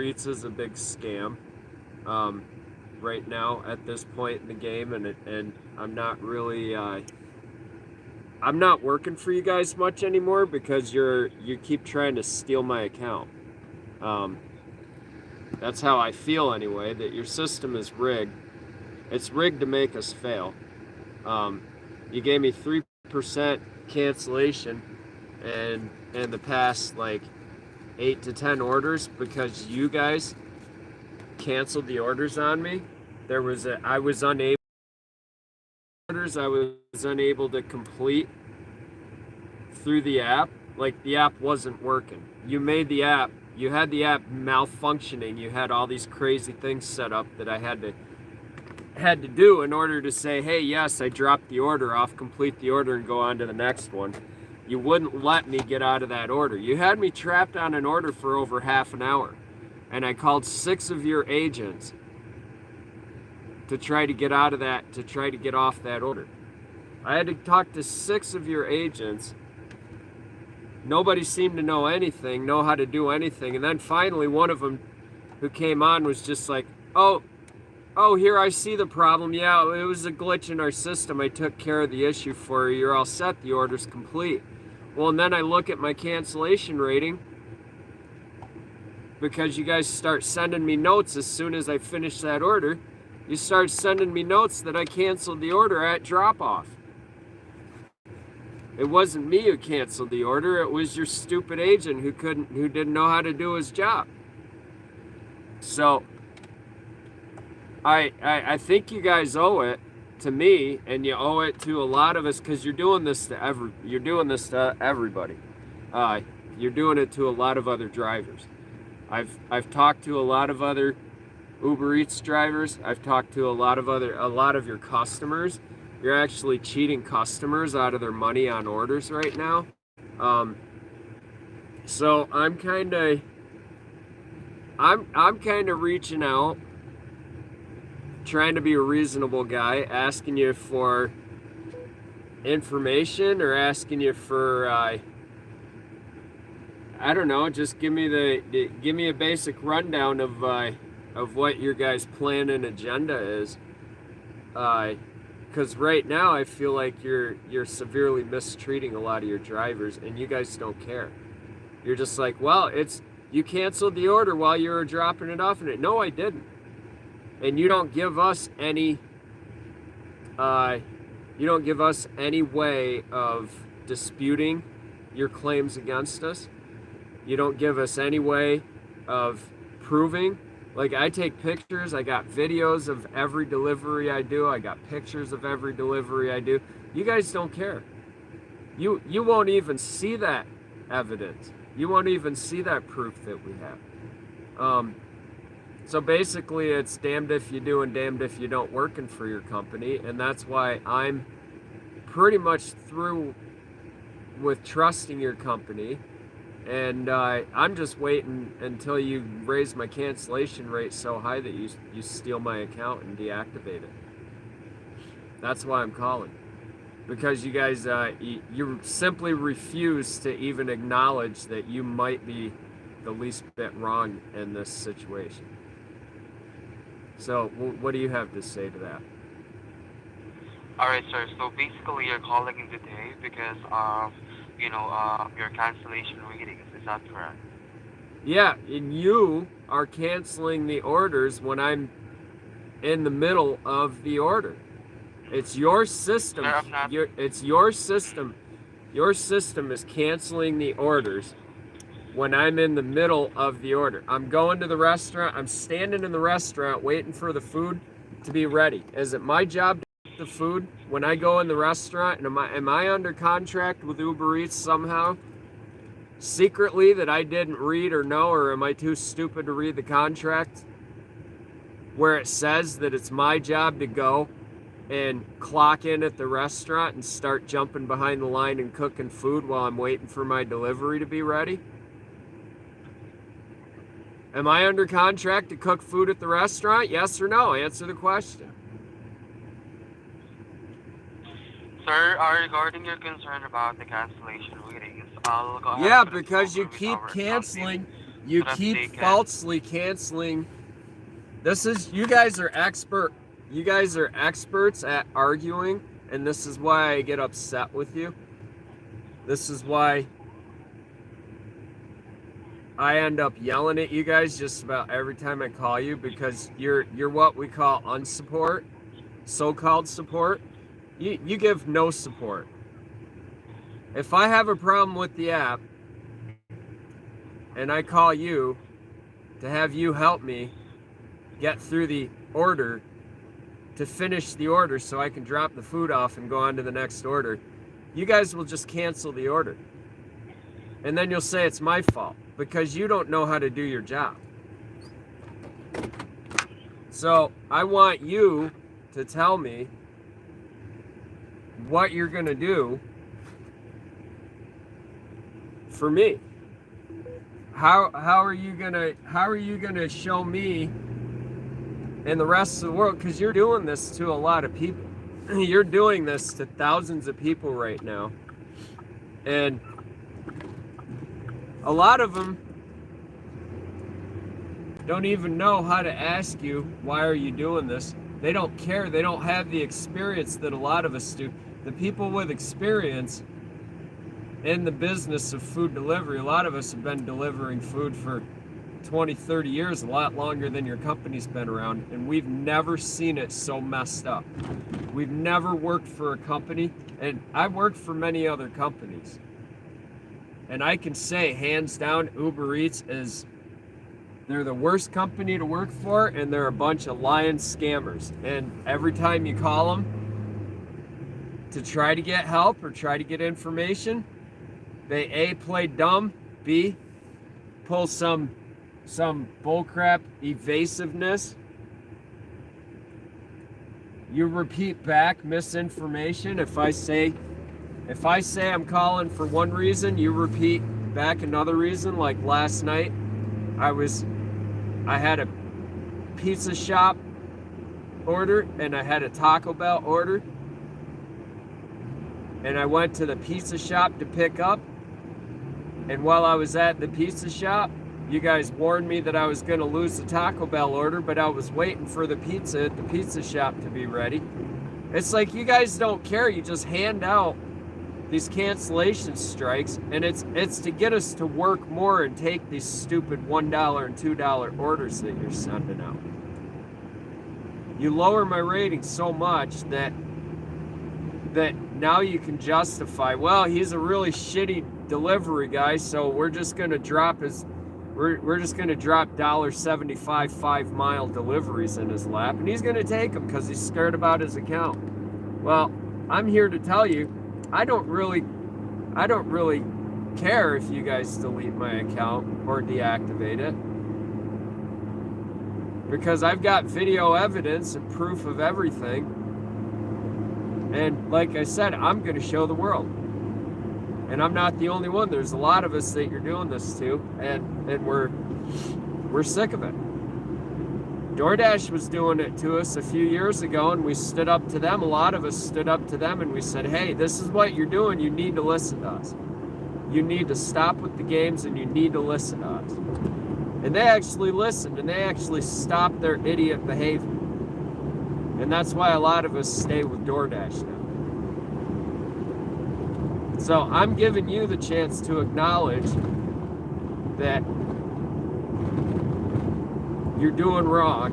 Eats is a big scam right now at this point in the game, and I'm not really I'm not working for you guys much anymore because you keep trying to steal my account. That's how I feel anyway. That your system is rigged. It's rigged to make us fail. You gave me 3% cancellation, and in the past like 8 to 10 orders because you guys canceled the orders on me. I was unable to complete through the app. Like the app wasn't working. You had the app malfunctioning. You had all these crazy things set up that I had to do in order to say, hey, yes, I dropped the order off, complete the order, and go on to the next one. You wouldn't let me get out of that order. You had me trapped on an order for over half an hour. And I called 6 of your agents to try to get out of that, to try to get off that order. I had to talk to 6 of your agents. Nobody seemed to know anything, know how to do anything. And then finally, one of them who came on was just like, oh, here, I see the problem. Yeah, it was a glitch in our system. I took care of the issue for you. You're all set. The order's complete. Well, and then I look at my cancellation rating because you guys start sending me notes as soon as I finish that order. You start sending me notes that I canceled the order at drop-off. It wasn't me who canceled the order. It was your stupid agent who didn't know how to do his job. So I think you guys owe it to me, and you owe it to a lot of us because you're doing this to everybody. You're doing it to a lot of other drivers. I've talked to a lot of other Uber Eats drivers. I've talked to a lot of your customers. You're actually cheating customers out of their money on orders right now. So I'm kind of reaching out, trying to be a reasonable guy, asking you for information or asking you for I don't know, just give me a basic rundown of what your guys' plan and agenda is. Because right now I feel like you're severely mistreating a lot of your drivers, and you guys don't care. You're just like, well, you canceled the order while you were dropping it off, and no, I didn't. And you don't give us any way of disputing your claims against us. You don't give us any way of proving. Like, I take pictures, I got videos of every delivery I do, I got pictures of every delivery I do. You guys don't care. You won't even see that evidence. You won't even see that proof that we have. So basically, it's damned if you do and damned if you don't working for your company, and that's why I'm pretty much through with trusting your company. And I'm just waiting until you raise my cancellation rate so high that you steal my account and deactivate it. That's why I'm calling. Because you guys, you simply refuse to even acknowledge that you might be the least bit wrong in this situation. So, what do you have to say to that? Alright, sir. So basically, you're calling in today because of, your cancellation ratings. Is that correct? Yeah, and you are canceling the orders when I'm in the middle of the order. It's your system. Sir, I'm not. It's your system. Your system is canceling the orders when I'm in the middle of the order. I'm going to the restaurant. I'm standing in the restaurant waiting for the food to be ready. Is it my job to get the food when I go in the restaurant? And am I under contract with Uber Eats somehow? Secretly that I didn't read or know, or am I too stupid to read the contract where it says that it's my job to go and clock in at the restaurant and start jumping behind the line and cooking food while I'm waiting for my delivery to be ready? Am I under contract to cook food at the restaurant? Yes or no? Answer the question. Sir, regarding your concern about the cancellation ratings, I'll go ahead Yeah, and put it because you over with keep our account team. canceling. You so that keep they can. falsely canceling. You guys are experts at arguing, and this is why I get upset with you. This is why I end up yelling at you guys just about every time I call you, because you're what we call unsupport, so-called support. You give no support. If I have a problem with the app and I call you to have you help me get through the order, to finish the order so I can drop the food off and go on to the next order, you guys will just cancel the order. And then you'll say it's my fault because you don't know how to do your job. So I want you to tell me what you're going to do for me. How are you going to show me and the rest of the world, because you're doing this to a lot of people. You're doing this to thousands of people right now. And a lot of them don't even know how to ask you, why are you doing this? They don't care. They don't have the experience that a lot of us do. The people with experience in the business of food delivery, a lot of us have been delivering food for 20, 30 years, a lot longer than your company's been around, and we've never seen it so messed up. We've never worked for a company, and I've worked for many other companies, and I can say hands down, Uber Eats they're the worst company to work for, and they're a bunch of lying scammers. And every time you call them to try to get help or try to get information, they A, play dumb, B, pull some bullcrap evasiveness. You repeat back misinformation. If I say I'm calling for one reason, you repeat back another reason. Like last night, I had a pizza shop order and I had a Taco Bell order, and I went to the pizza shop to pick up, and while I was at the pizza shop, you guys warned me that I was going to lose the Taco Bell order, but I was waiting for the pizza at the pizza shop to be ready. It's like you guys don't care. You just hand out these cancellation strikes, and it's to get us to work more and take these stupid $1 and $2 orders that you're sending out. You lower my rating so much that now you can justify, well, he's a really shitty delivery guy, so we're just going to drop $1.75 5-mile deliveries in his lap, and he's going to take them because he's scared about his account. Well, I'm here to tell you, I don't really care if you guys delete my account or deactivate it, because I've got video evidence and proof of everything. And like I said, I'm going to show the world. And I'm not the only one. There's a lot of us that you're doing this to, and we're sick of it. DoorDash was doing it to us a few years ago, and we stood up to them. A lot of us stood up to them, and we said, hey, this is what you're doing. You need to listen to us. You need to stop with the games, and you need to listen to us. And they actually listened, and they actually stopped their idiot behavior. And that's why a lot of us stay with DoorDash now. So I'm giving you the chance to acknowledge that you're doing wrong.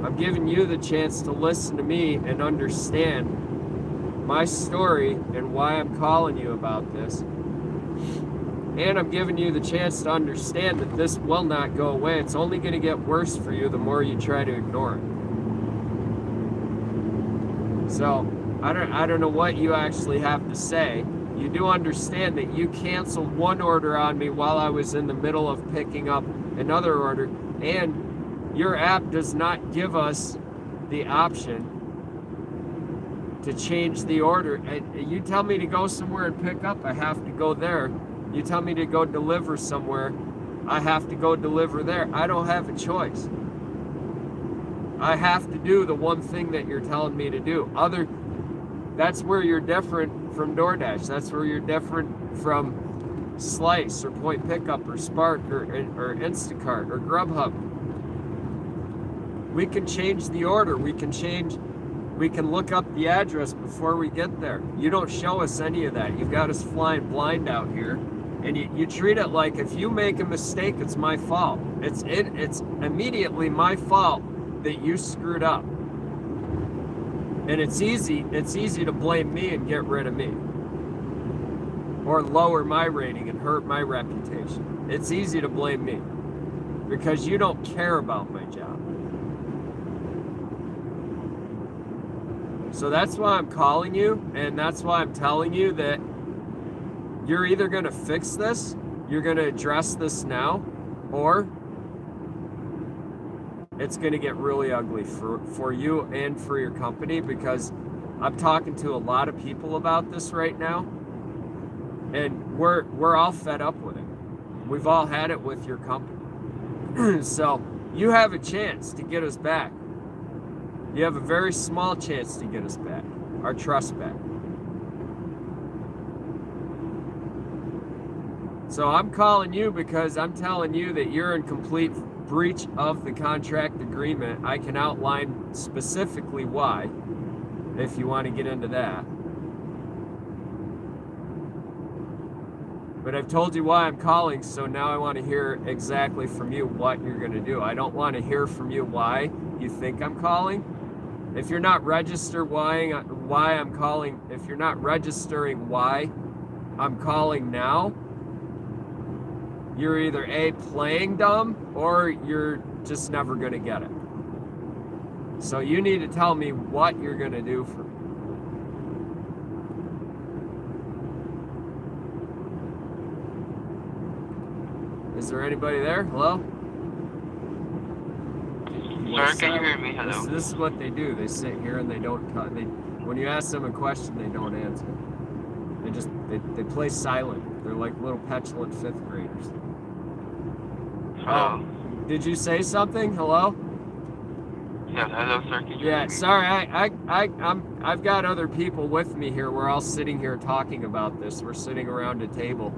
I'm giving you the chance to listen to me and understand my story and why I'm calling you about this. And I'm giving you the chance to understand that this will not go away. It's only going to get worse for you the more you try to ignore it. So I don't know what you actually have to say. You do understand that you canceled one order on me while I was in the middle of picking up another order, and your app does not give us the option to change the order. And you tell me to go somewhere and pick up, I have to go there. You tell me to go deliver somewhere, I have to go deliver there. I don't have a choice. I have to do the one thing that you're telling me to do. That's where you're different from DoorDash. That's where you're different from Slice or Point Pickup or Spark or Instacart or Grubhub. We can change the order. We can look up the address before we get there. You don't show us any of that. You've got us flying blind out here. And you treat it like if you make a mistake, it's my fault. It's immediately my fault that you screwed up. And it's easy to blame me and get rid of me. Or lower my rating and hurt my reputation. It's easy to blame me. Because you don't care about my job. So that's why I'm calling you, and that's why I'm telling you that you're either going to fix this, you're going to address this now, or it's going to get really ugly for you and for your company, because I'm talking to a lot of people about this right now, and we're all fed up with it. We've all had it with your company. So you have a chance to get us back. You have a very small chance to get us back, our trust back. So I'm calling you because I'm telling you that you're in complete breach of the contract agreement. I can outline specifically why, if you want to get into that. But I've told you why I'm calling, so now I want to hear exactly from you what you're going to do. I don't want to hear from you why you think I'm calling. If you're not registering why I'm calling, if you're not registering why I'm calling now, you're either A, playing dumb, or you're just never going to get it. So you need to tell me what you're going to do for me. Is there anybody there? Hello? Sir, can you hear me? Hello? This is what they do. They sit here and they don't when you ask them a question, they don't answer. They play silent. They're like little petulant fifth graders. Hello? Did you say something? Hello? Yes, hello, sir. Can you hear Yeah, me? sorry. I've got other people with me here. We're all sitting here talking about this. We're sitting around a table.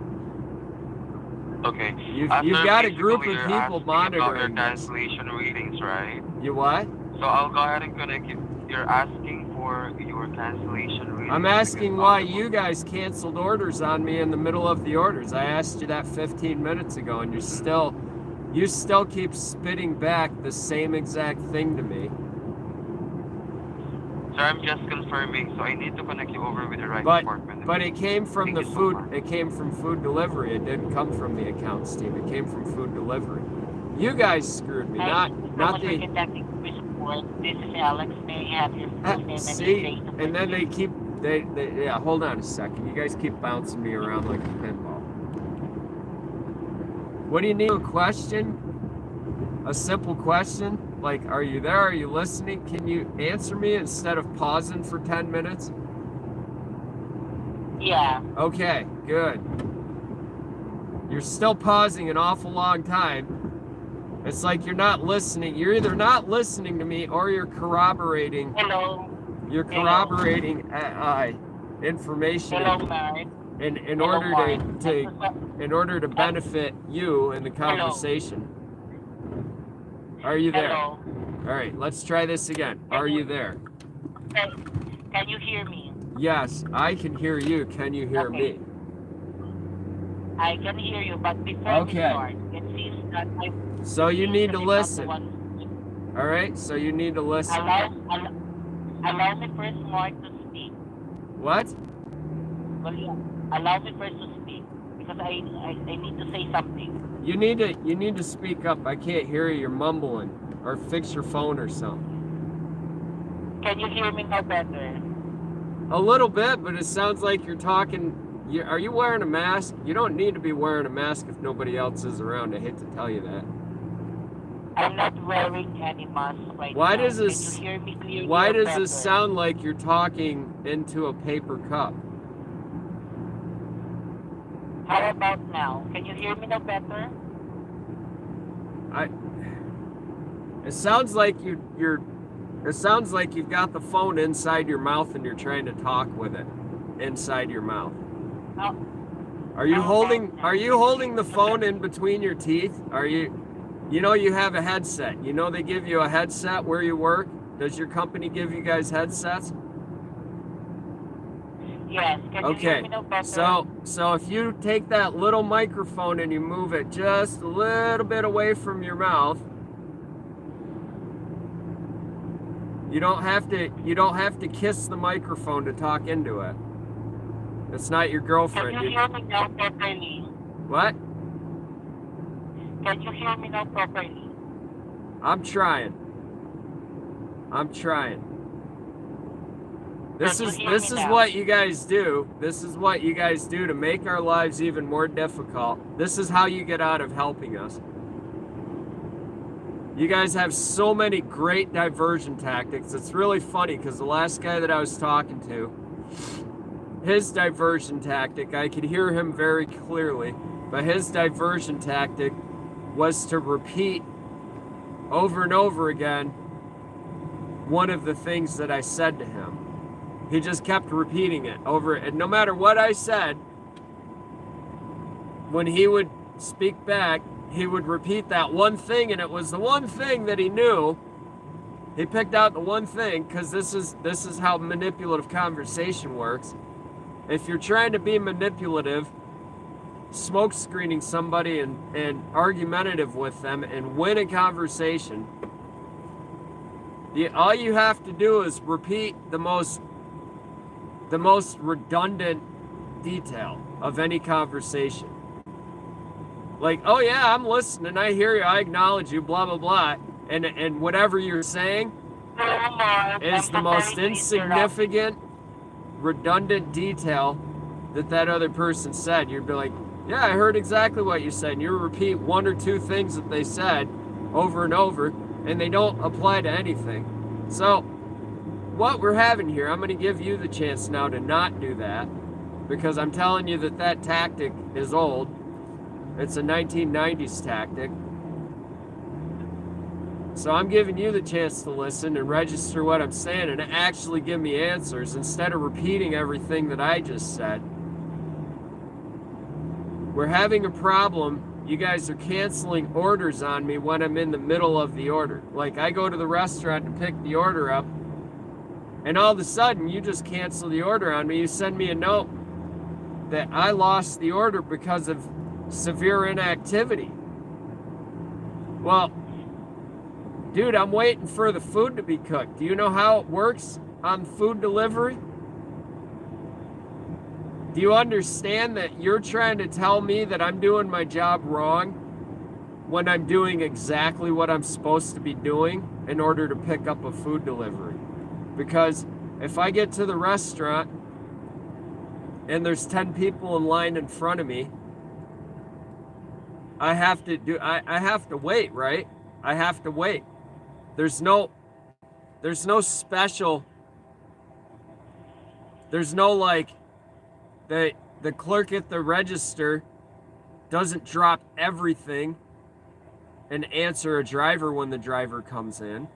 Okay. You've Sir, got a basically group of you're people asking about monitoring your this. cancellation readings, right? You what? So I'll go ahead and connect you. You're asking for your cancellation readings. I'm asking because why of the- you guys canceled orders on me in the middle of the orders. I asked you that 15 minutes ago, and you still keep spitting back the same exact thing to me. Sir, I'm just confirming, so I need to connect you over with the right But department. it came from Thank the you so food. much. It came from food delivery. It didn't come from the accounts team. It came from food delivery. You guys screwed me, not the. This is Alex. May I have your full name and See, your date of and then birth? they keep yeah. Hold on a second. You guys keep bouncing me around like a pinball. What do you need? A question? A simple question? Like, are you there? Are you listening? Can you answer me instead of pausing for 10 minutes? Yeah. Okay, good. You're still pausing an awful long time. It's like you're not listening. You're either not listening to me or you're corroborating. Hello. You're corroborating information Hello, Mary. in Hello, order Mary. in order to benefit you in the conversation. Are you there? Hello. All right, let's try this again. Are you there? Can you hear me? Yes, I can hear you. Can you hear Okay. me? I can hear you, but before we Okay. start, it seems that So you need to listen. One, All right, so you need to listen. allow me first, Mark, to speak. What? Well, yeah. Allow me first to speak because I need to say something. You need to speak up. I can't hear you. You're mumbling. Or fix your phone or something. Can you hear me now better? A little bit, but it sounds like you're talking. Are you wearing a mask? You don't need to be wearing a mask if nobody else is around. I hate to tell you that. I'm not wearing any mask right Why now. does this- Can you hear me clearly? Why or does better? this sound like you're talking into a paper cup? How about now? Can you hear me now better? It sounds like It sounds like you've got the phone inside your mouth and you're trying to talk with it inside your mouth. How Are you holding the phone in between your teeth? You know you have a headset. You know they give you a headset where you work? Does your company give you guys headsets? Yes. Can you hear Okay. me now better? So if you take that little microphone and you move it just a little bit away from your mouth, you don't have to kiss the microphone to talk into it. It's not your girlfriend. Can you hear me now properly? What? Can you hear me now properly? I'm trying. This is what you guys do. This is what you guys do to make our lives even more difficult. This is how you get out of helping us. You guys have so many great diversion tactics. It's really funny because the last guy that I was talking to, his diversion tactic, I could hear him very clearly, but his diversion tactic was to repeat over and over again one of the things that I said to him. He just kept repeating it over, and no matter what I said, when he would speak back, he would repeat that one thing, and it was the one thing that he knew. He picked out the one thing because this is how manipulative conversation works. If you're trying to be manipulative, smoke screening somebody and argumentative with them and win a conversation, all you have to do is repeat the most redundant detail of any conversation. Like, oh yeah, I'm listening, I hear you, I acknowledge you, blah, blah, blah. And whatever you're saying is the most insignificant, redundant detail that other person said. You'd be like, yeah, I heard exactly what you said. And you repeat one or two things that they said over and over, and they don't apply to anything. So what we're having here, I'm going to give you the chance now to not do that, because I'm telling you that tactic is old. It's a 1990s tactic. So I'm giving you the chance to listen and register what I'm saying and actually give me answers instead of repeating everything that I just said. We're having a problem. You guys are canceling orders on me when I'm in the middle of the order. Like, I go to the restaurant to pick the order up, and all of a sudden you just cancel the order on me. You send me a note that I lost the order because of severe inactivity. Well, dude, I'm waiting for the food to be cooked. Do you know how it works on food delivery? Do you understand that you're trying to tell me that I'm doing my job wrong when I'm doing exactly what I'm supposed to be doing in order to pick up a food delivery? Because if I get to the restaurant and there's 10 people in line in front of me, I have to wait, right? I have to wait. There's no special, there's no like, the clerk at the register doesn't drop everything and answer a driver when the driver comes in.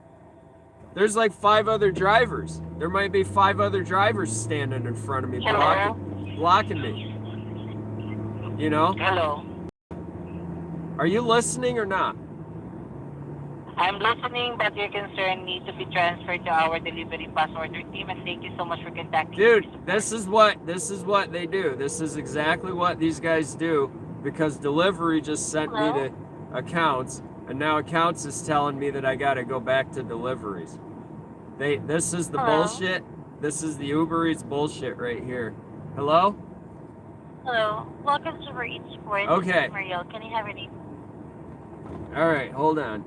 There's like 5 other drivers. There might be 5 other drivers standing in front of me, blocking me. You know? Hello. Are you listening or not? I'm listening, but your concern needs to be transferred to our delivery pass order team, and thank you so much for contacting me. Dude, this is what they do. This is exactly what these guys do, because delivery just sent me to accounts, and now accounts is telling me that I gotta go back to deliveries. This is the bullshit. This is the Uber Eats bullshit right here. Hello? Hello. Welcome to Uber Eats Support. Okay. This is Mariel. Can I have your name? All right, hold on.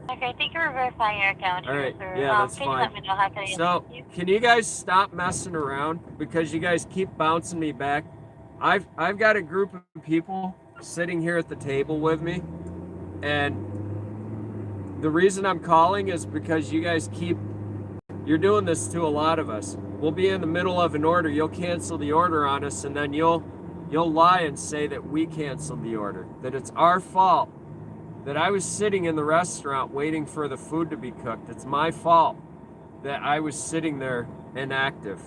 Okay, thank you for verifying your account. All right, sir. yeah, that's can fine. you let me know how can I So, assist you? can you guys stop messing around? Because you guys keep bouncing me back. I've got a group of people sitting here at the table with me, and the reason I'm calling is because you guys you're doing this to a lot of us. We'll be in the middle of an order, you'll cancel the order on us, and then you'll lie and say that we canceled the order, that it's our fault, that I was sitting in the restaurant waiting for the food to be cooked. It's my fault that I was sitting there inactive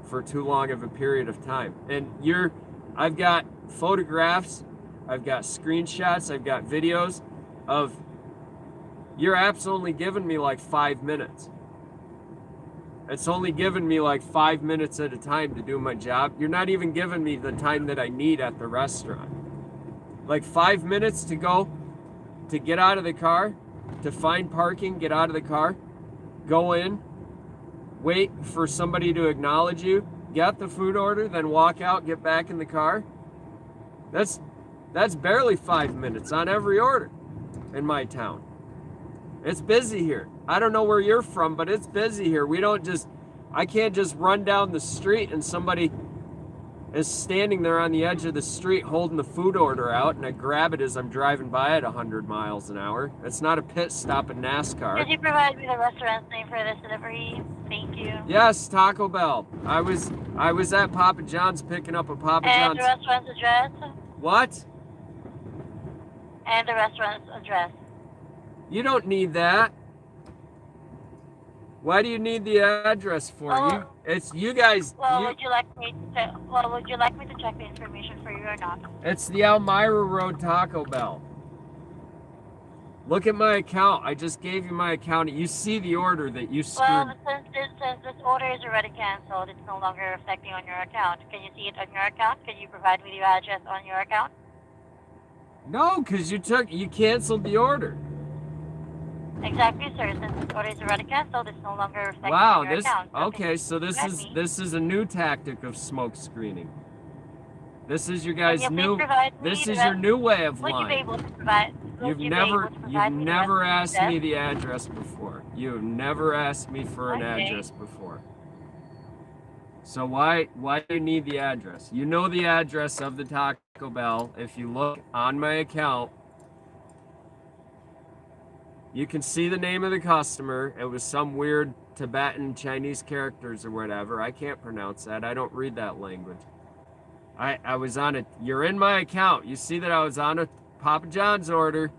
for too long of a period of time. And you're I've got photographs, I've got screenshots, I've got videos of your app's only given me like 5 minutes. It's only given me like 5 minutes at a time to do my job. You're not even giving me the time that I need at the restaurant. Like 5 minutes to go, to get out of the car, to find parking, get out of the car, go in, wait for somebody to acknowledge you, get the food order, then walk out, get back in the car. That's barely 5 minutes on every order in my town. It's busy here. I don't know where you're from, but it's busy here. I can't just run down the street and somebody is standing there on the edge of the street holding the food order out and I grab it as I'm driving by at 100 miles an hour. It's not a pit stop in NASCAR. Could you provide me the restaurant's name for this delivery? Thank you. Yes, Taco Bell. I was at Papa John's picking up a Papa And John's. the restaurant's address? What? And the restaurant's address. You don't need that. Why do you need the address for you? It's you guys. Would you like me to check the information for you or not? It's the Elmira Road Taco Bell. Look at my account. I just gave you my account. You see the order that you screwed. Well, since this order is already canceled, it's no longer reflecting on your account. Can you see it on your account? Can you provide me the address on your account? No, because you canceled the order. Exactly, sir. Since this order is already canceled, it's no longer reflecting on your account. Okay, so this is a new tactic of smoke screening. This is your guys' new. This is your new way of lying. Would you be able to provide? You've never asked me the address before. You've never asked me for an address before. So why do you need the address? You know the address of the Taco Bell. If you look on my account, you can see the name of the customer. It was some weird Tibetan Chinese characters or whatever. I can't pronounce that. I don't read that language. I was on it. You're in my account. You see that I was on a Papa John's order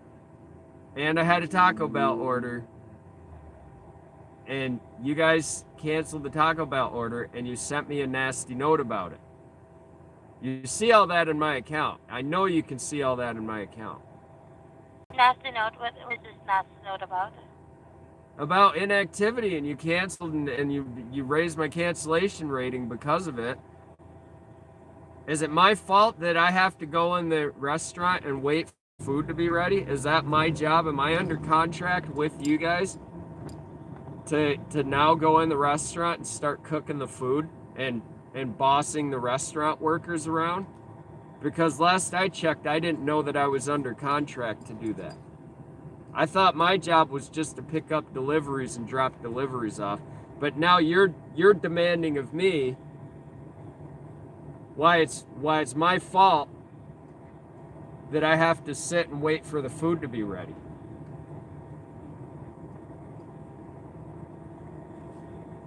and I had a Taco Bell order. And you guys canceled the Taco Bell order and you sent me a nasty note about it. You see all that in my account. I know you can see all that in my account. Nasty note. What was this nasty note about? About inactivity, and you canceled and you raised my cancellation rating because of it. Is it my fault that I have to go in the restaurant and wait for food to be ready? Is that my job? Am I under contract with you guys to now go in the restaurant and start cooking the food and bossing the restaurant workers around? Because last I checked, I didn't know that I was under contract to do that. I thought my job was just to pick up deliveries and drop deliveries off. But now you're demanding of me why it's my fault that I have to sit and wait for the food to be ready.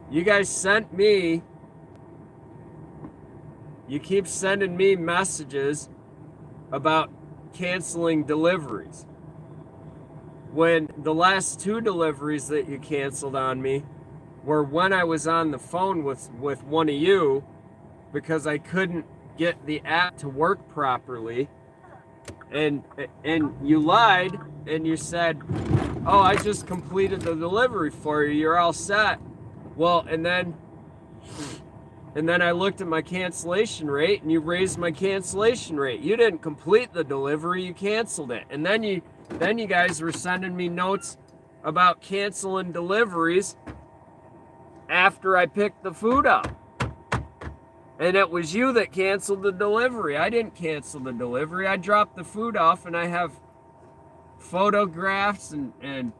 You guys sent me. You keep sending me messages about canceling deliveries. When the last 2 deliveries that you canceled on me were when I was on the phone with one of you because I couldn't get the app to work properly. And you lied and you said, "Oh, I just completed the delivery for you. You're all set." Well, and then I looked at my cancellation rate and you raised my cancellation rate. You didn't complete the delivery, you canceled it. And then you guys were sending me notes about canceling deliveries after I picked the food up. And it was you that canceled the delivery. I didn't cancel the delivery. I dropped the food off and I have photographs and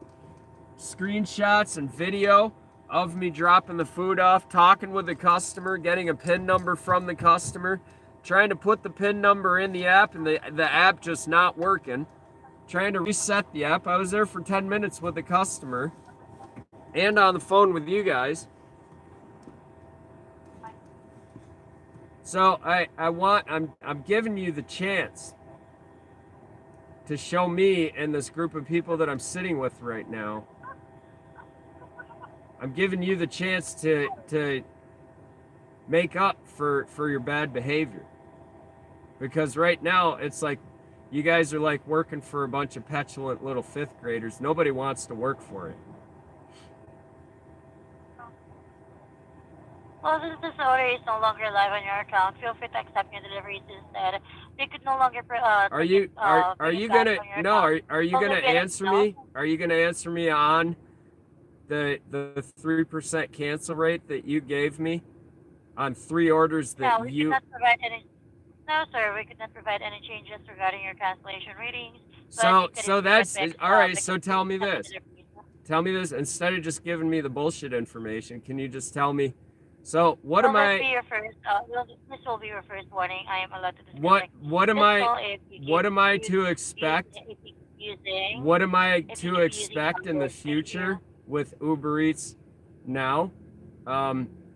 screenshots and video of me dropping the food off, talking with the customer, getting a PIN number from the customer, trying to put the PIN number in the app and the app just not working, trying to reset the app. I was there for 10 minutes with the customer and on the phone with you guys. So I'm giving you the chance to show me and this group of people that I'm sitting with right now. I'm giving you the chance to make up for your bad behavior. Because right now it's like you guys are like working for a bunch of petulant little fifth graders. Nobody wants to work for it. Well, since this order is no longer live on your account, feel free to accept your deliveries instead. We could no longer Are you bring it back gonna on your no account. are you Also, gonna if you have answer any me? Are you gonna answer me on the 3% cancel rate that you gave me on 3 orders No, that we you cannot provide any. No, sir, we could not provide any changes regarding your cancellation ratings. But so you could so instead that's fix, all right. fix So it tell me with this. deliveries. Tell me this instead of just giving me the bullshit information. Can you just tell me? So what Well, am let's be I? your first. This will be your first warning. I am allowed to What disconnect what am this I? call if you What keep am I to expect? if you keep using What am I if you to keep using expect in the numbers that future with Uber Eats now?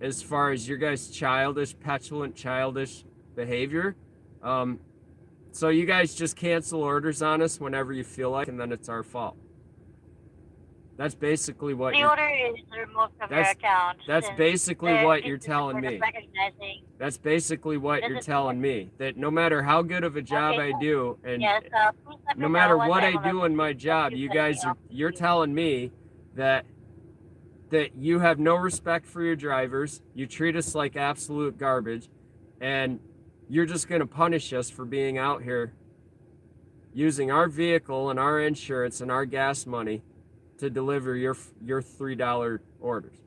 As far as your guys' childish, petulant, childish behavior. So you guys just cancel orders on us whenever you feel like, and then it's our fault. That's basically what the you're. order is removed from your That's account. that's Since basically the what you're system telling is not me. recognizing. That's basically what This you're is telling me. That no matter how good of a job Okay, I do, and yes. Please let no me matter know once what I I'm allowed do to in my speak, that job, you you cut me guys off. you're telling me that you have no respect for your drivers. You treat us like absolute garbage, and you're just going to punish us for being out here using our vehicle and our insurance and our gas money to deliver your $3 orders.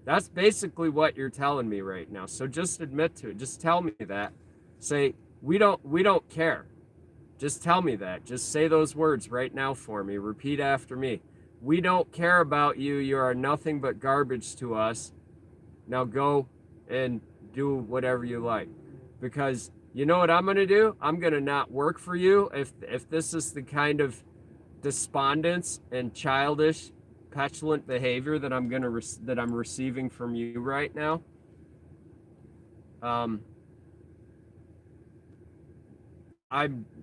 That's basically what you're telling me right now. So just admit to it. Just tell me that. Say we don't care. Just tell me that. Just say those words right now for me. Repeat after me. We don't care about you. You are nothing but garbage to us. Now go and do whatever you like. Because you know what I'm going to do? I'm going to not work for you if this is the kind of despondence and childish, petulant behavior that I'm that I'm receiving from you right now. I'm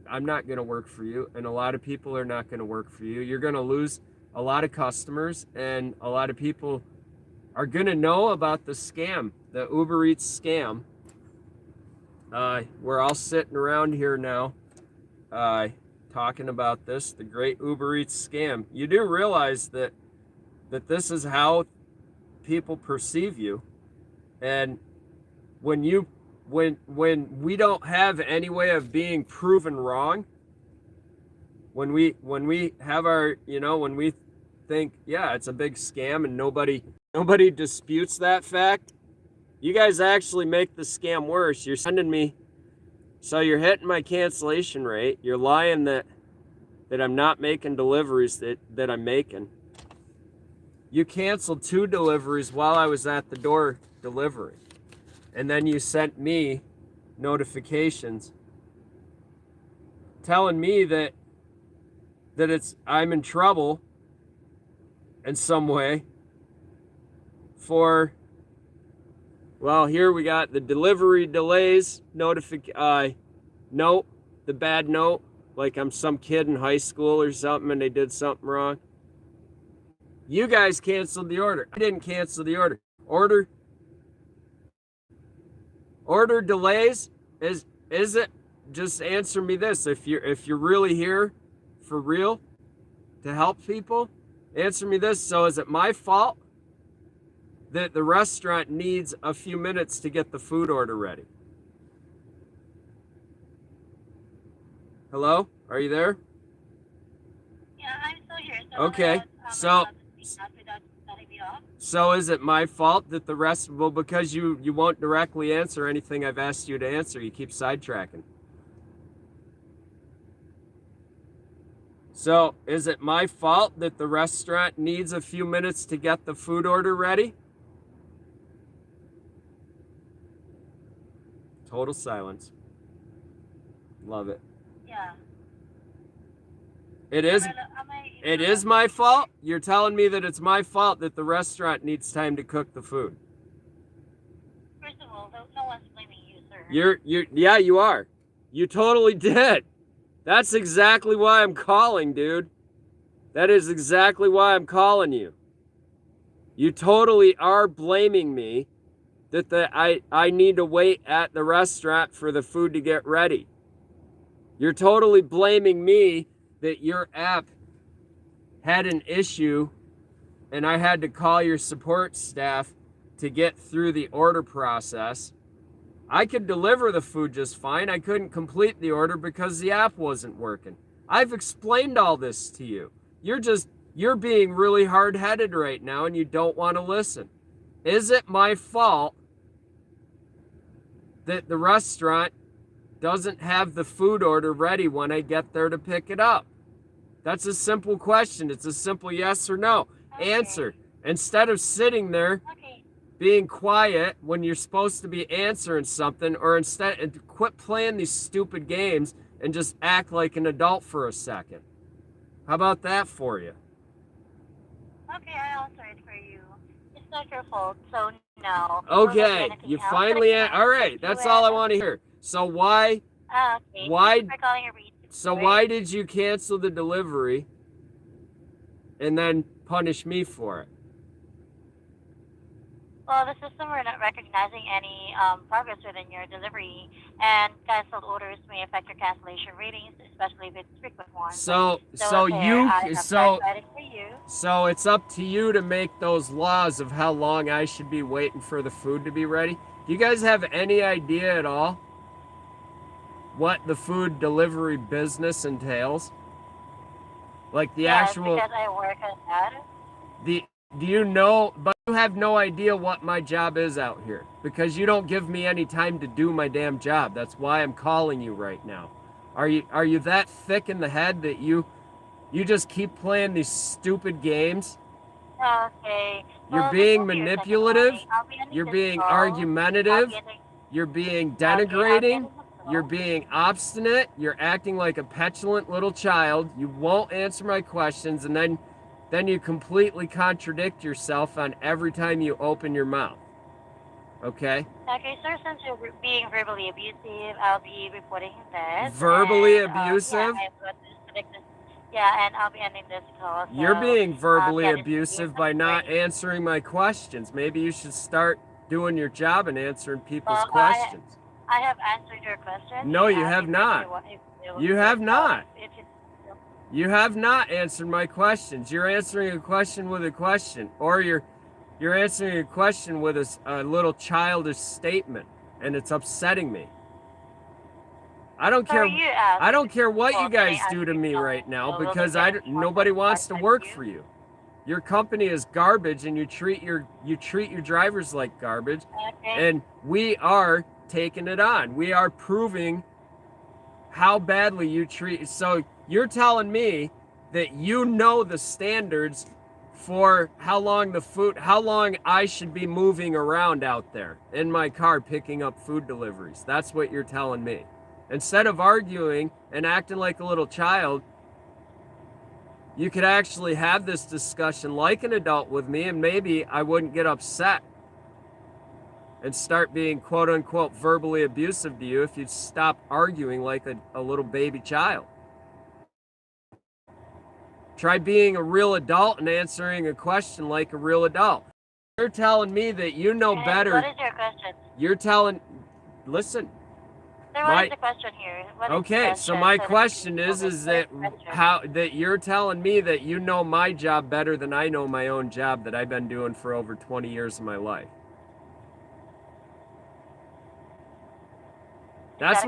not going to work for you, and a lot of people are not going to work for you. You're going to lose a lot of customers, and a lot of people are going to know about the scam, the Uber Eats scam. We're all sitting around here now talking about this, the great Uber Eats scam. You do realize that this is how people perceive you, and when we don't have any way of being proven wrong, when we have our, when we think, yeah, it's a big scam and nobody disputes that fact, you guys actually make the scam worse. You're sending me, so you're hitting my cancellation rate. You're lying that I'm not making deliveries that I'm making. You canceled 2 deliveries while I was at the door delivering. And then you sent me notifications telling me that I'm in trouble in some way for, well, here we got the delivery delays note, the bad note, like I'm some kid in high school or something and they did something wrong. You guys canceled the order. I didn't cancel the order. Order delays is it? Just answer me this. If you're really here for real to help people, answer me this. So is it my fault that the restaurant needs a few minutes to get the food order ready? Hello? Are you there? Yeah, I'm still here. Okay. So is it my fault that the rest, well, because you won't directly answer anything I've asked you to answer, you keep sidetracking. So is it my fault that the restaurant needs a few minutes to get the food order ready? Total silence. Love it. Yeah. It is my fault? You're telling me that it's my fault that the restaurant needs time to cook the food. First of all, no one's blaming you, sir. Yeah, you are. You totally did. That's exactly why I'm calling, dude. That is exactly why I'm calling you. You totally are blaming me that I need to wait at the restaurant for the food to get ready. You're totally blaming me that your app had an issue and I had to call your support staff to get through the order process. I could deliver the food just fine. I couldn't complete the order because the app wasn't working. I've explained all this to you. You're being really hard-headed right now and you don't want to listen. Is it my fault that the restaurant doesn't have the food order ready when I get there to pick it up? That's a simple question. It's a simple yes or no. Okay. Answer. Instead of sitting there Okay. being quiet when you're supposed to be answering something, or instead quit playing these stupid games and just act like an adult for a second. How about that for you? Okay, I answered it for you. It's not your fault, so no. Okay, you finally all right, that's all I want to hear. So why Okay. Why- Thank you for calling your read. why did you cancel the delivery and then punish me for it? Well, the system we're not recognizing any progress within your delivery, and canceled orders may affect your cancellation ratings, especially if it's frequent ones. So it's up to you to make those laws of how long I should be waiting for the food to be ready. Do you guys have any idea at all what the food delivery business entails? Like the actual because I work on that. do you know, but you have no idea what my job is out here because you don't give me any time to do my damn job. That's why I'm calling you right now. Are you that thick in the head that you just keep playing these stupid games? Okay. You're Well, being this will be your second manipulative. warning. I'll be ending You're this being call. argumentative. I'll be ending- You're being okay, I'll be denigrating. ending this call. You're being obstinate. You're acting like a petulant little child. You won't answer my questions, and then you completely contradict yourself on every time you open your mouth. Okay? Okay, sir, since you're being verbally abusive, I'll be reporting this. Verbally and, abusive? Yeah, I'm going to disconnect this. Yeah, and I'll be ending this call. So, You're being verbally yeah, this is abusive you. by not answering my questions. Maybe you should start doing your job and answering people's Well, questions. I have answered your question. No, you have not. You have not. You have not answered my questions. You're answering a question with a question, or you're answering a question with a little childish statement, and it's upsetting me. I don't care. I don't care what you guys do to me right now because nobody wants to work for you. Your company is garbage, and you treat your drivers like garbage, Okay. and we are taking it on. We are proving how badly you treat. So you're telling me that you know the standards for how long I should be moving around out there in my car picking up food deliveries. That's what you're telling me. Instead of arguing and acting like a little child, you could actually have this discussion like an adult with me, and maybe I wouldn't get upset and start being quote unquote verbally abusive to you if you'd stop arguing like a little baby child. Try being a real adult and answering a question like a real adult. You're telling me that you know better. What is your question? Listen. Sir, what is the question here? What is the Okay, question? so my that question you is can that answer? that you're telling me that you know my job better than I know my own job that I've been doing for over 20 years of my life. That's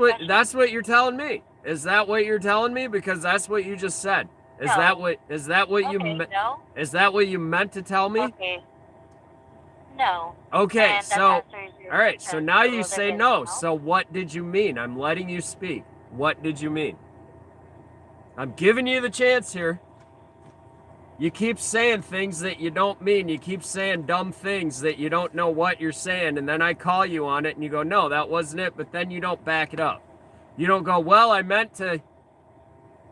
what you're telling me. Is that what you're telling me? Because that's what you just said. Is No. that what you Okay, no? is that what you meant to tell me? Okay. No. Okay, And that so answers your all right, so question. now So you will say there be no. no? So what did you mean? I'm letting you speak. What did you mean? I'm giving you the chance here. You keep saying things that you don't mean. You keep saying dumb things that you don't know what you're saying, and then I call you on it and you go, "No, that wasn't it," but then you don't back it up. You don't go, "Well, I meant to."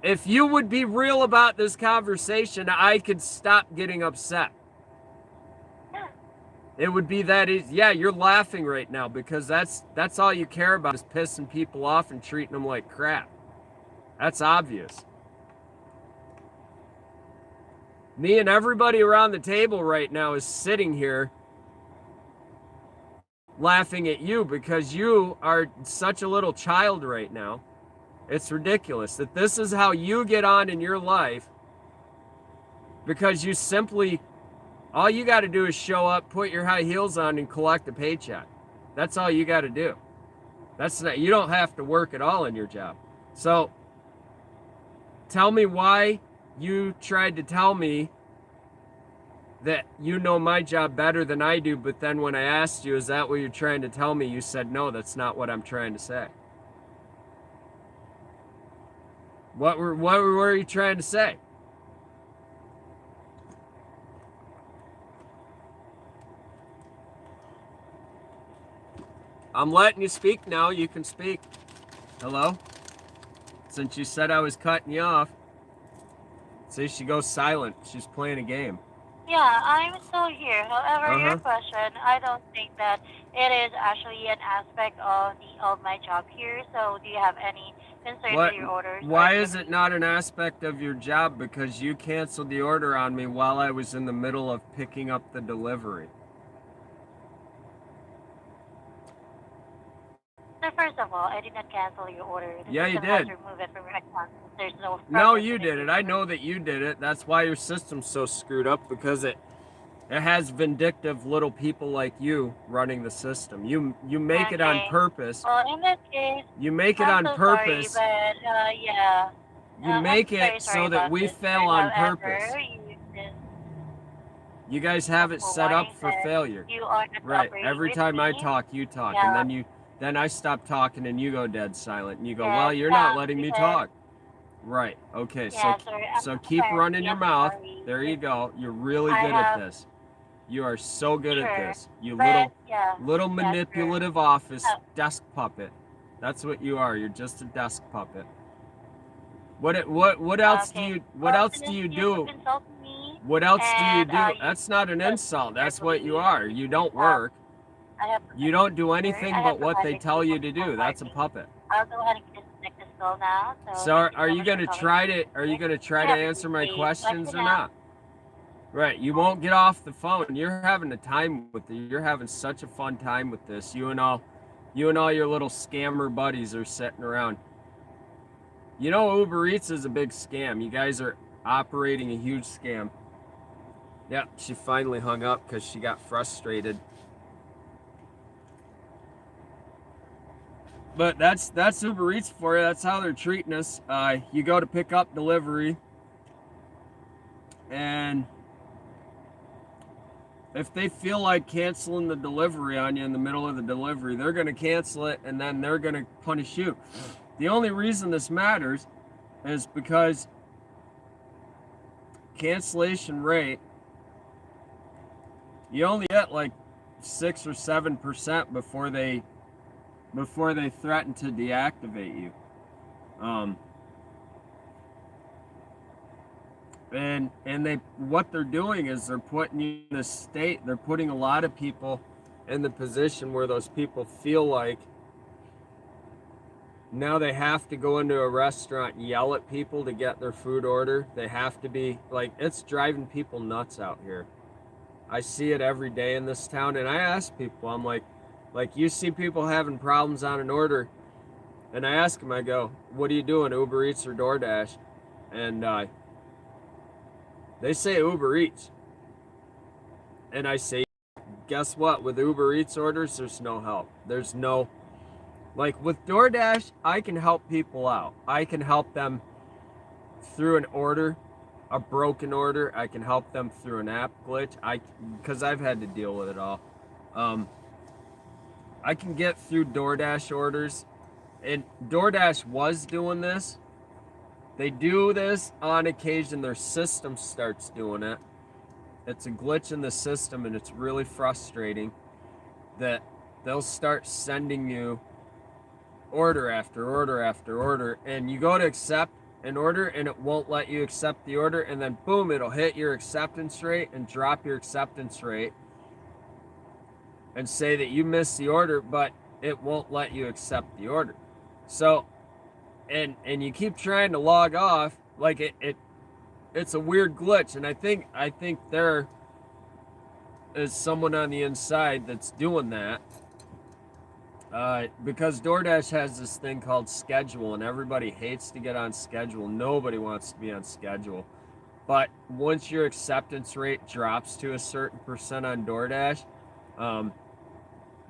If you would be real about this conversation, I could stop getting upset. It would be that easy. Yeah, you're laughing right now because that's all you care about is pissing people off and treating them like crap. That's obvious. Me and everybody around the table right now is sitting here laughing at you because you are such a little child right now. It's ridiculous that this is how you get on in your life because you simply, all you got to do is show up, put your high heels on, and collect a paycheck. That's all you got to do. That's not, you don't have to work at all in your job. So tell me why you tried to tell me that you know my job better than I do, but then when I asked you, is that what you're trying to tell me? You said, no, that's not what I'm trying to say. What were you trying to say? I'm letting you speak now. You can speak. Hello? Since you said I was cutting you off. See, she goes silent. She's playing a game. Yeah, I'm still here. However, your Uh-huh. question, I don't think that it is actually an aspect of my job here. So, do you have any concern What? with your orders? Why is it not an aspect of your job? Because you canceled the order on me while I was in the middle of picking up the delivery. So first of all, I did not cancel your order. The Yeah, you system has did. removed it from your account. There's no. No, progress you in did it. I know that you did it. That's why your system's so screwed up, because it has vindictive little people like you running the system. You make it on Okay. purpose. Well, in that case, You make it I'm on so purpose. sorry, but yeah. You make I'm very it sorry so that about we this, fail sir. on However, purpose. you just You guys have it for set up warning for that failure. you are not Right. cooperating Every with time I me. talk, you talk, Yeah. and then I stop talking, and you go dead silent, and you go, Yes, "Well, you're not letting me because- talk." Right. Okay. Yeah, sir. So keep running your I'm mouth. sorry. There you go. You're really I good at have- this. You are so good at Sure. this. You But, yeah. little sure. manipulative office Oh. desk puppet. That's what you are. You're just a desk puppet. What else do Okay. you Well, since you insulted me, what else do you and, do? you That's not an said insult. That's what you verbally, are. You don't uh, work. I have You don't do I anything have but what they provided tell you you to with do. my That's a marking. puppet. I'll go ahead and disconnect this call now. So, So thank you are so you much going for to calling. try to Have a answer good my day. questions Bye or for now. not? Right, you won't get off the phone. You're having a time with it. You're having such a fun time with this. You and all your little scammer buddies are sitting around. You know Uber Eats is a big scam. You guys are operating a huge scam. Yeah, she finally hung up because she got frustrated. But that's Uber Eats for you. That's how they're treating us. You go to pick up delivery, and if they feel like canceling the delivery on you in the middle of the delivery, they're going to cancel it, and then they're going to punish you. The only reason this matters is because cancellation rate, you only get like 6 or 7% before they threaten to deactivate you. And they what they're doing is they're putting you in a state, they're putting a lot of people in the position where those people feel like now they have to go into a restaurant and yell at people to get their food order. They have to be like, it's driving people nuts out here. I see it every day in this town, and I ask people, I'm like you see people having problems on an order, and I ask them, I go, what are you doing, Uber Eats or DoorDash? And they say Uber Eats. And I say, guess what? With Uber Eats orders, there's no help. There's no, like with DoorDash, I can help people out. I can help them through an order, a broken order. I can help them through an app glitch. Because I've had to deal with it all. I can get through DoorDash orders. And DoorDash was doing this. They do this on occasion. Their system starts doing it. It's a glitch in the system, and it's really frustrating that they'll start sending you order after order after order, and you go to accept an order, and it won't let you accept the order, and then boom, it'll hit your acceptance rate and drop your acceptance rate and say that you missed the order, but it won't let you accept the order. So and you keep trying to log off, like it's a weird glitch, and I think there is someone on the inside that's doing that, Because DoorDash has this thing called schedule, and everybody hates to get on schedule. Nobody wants to be on schedule. But once your acceptance rate drops to a certain percent on DoorDash,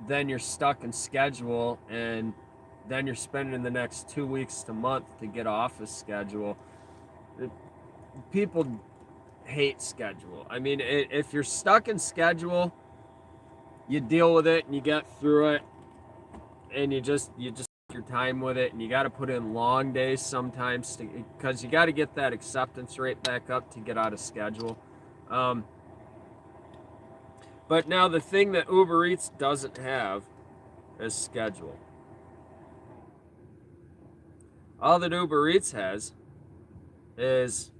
then you're stuck in schedule, and then you're spending the next 2 weeks to month to get off of schedule. People hate schedule. I mean, if you're stuck in schedule, you deal with it and you get through it, and you just take your time with it, and you got to put in long days sometimes because you got to get that acceptance rate back up to get out of schedule. But now the thing that Uber Eats doesn't have is schedule. All that Uber Eats has is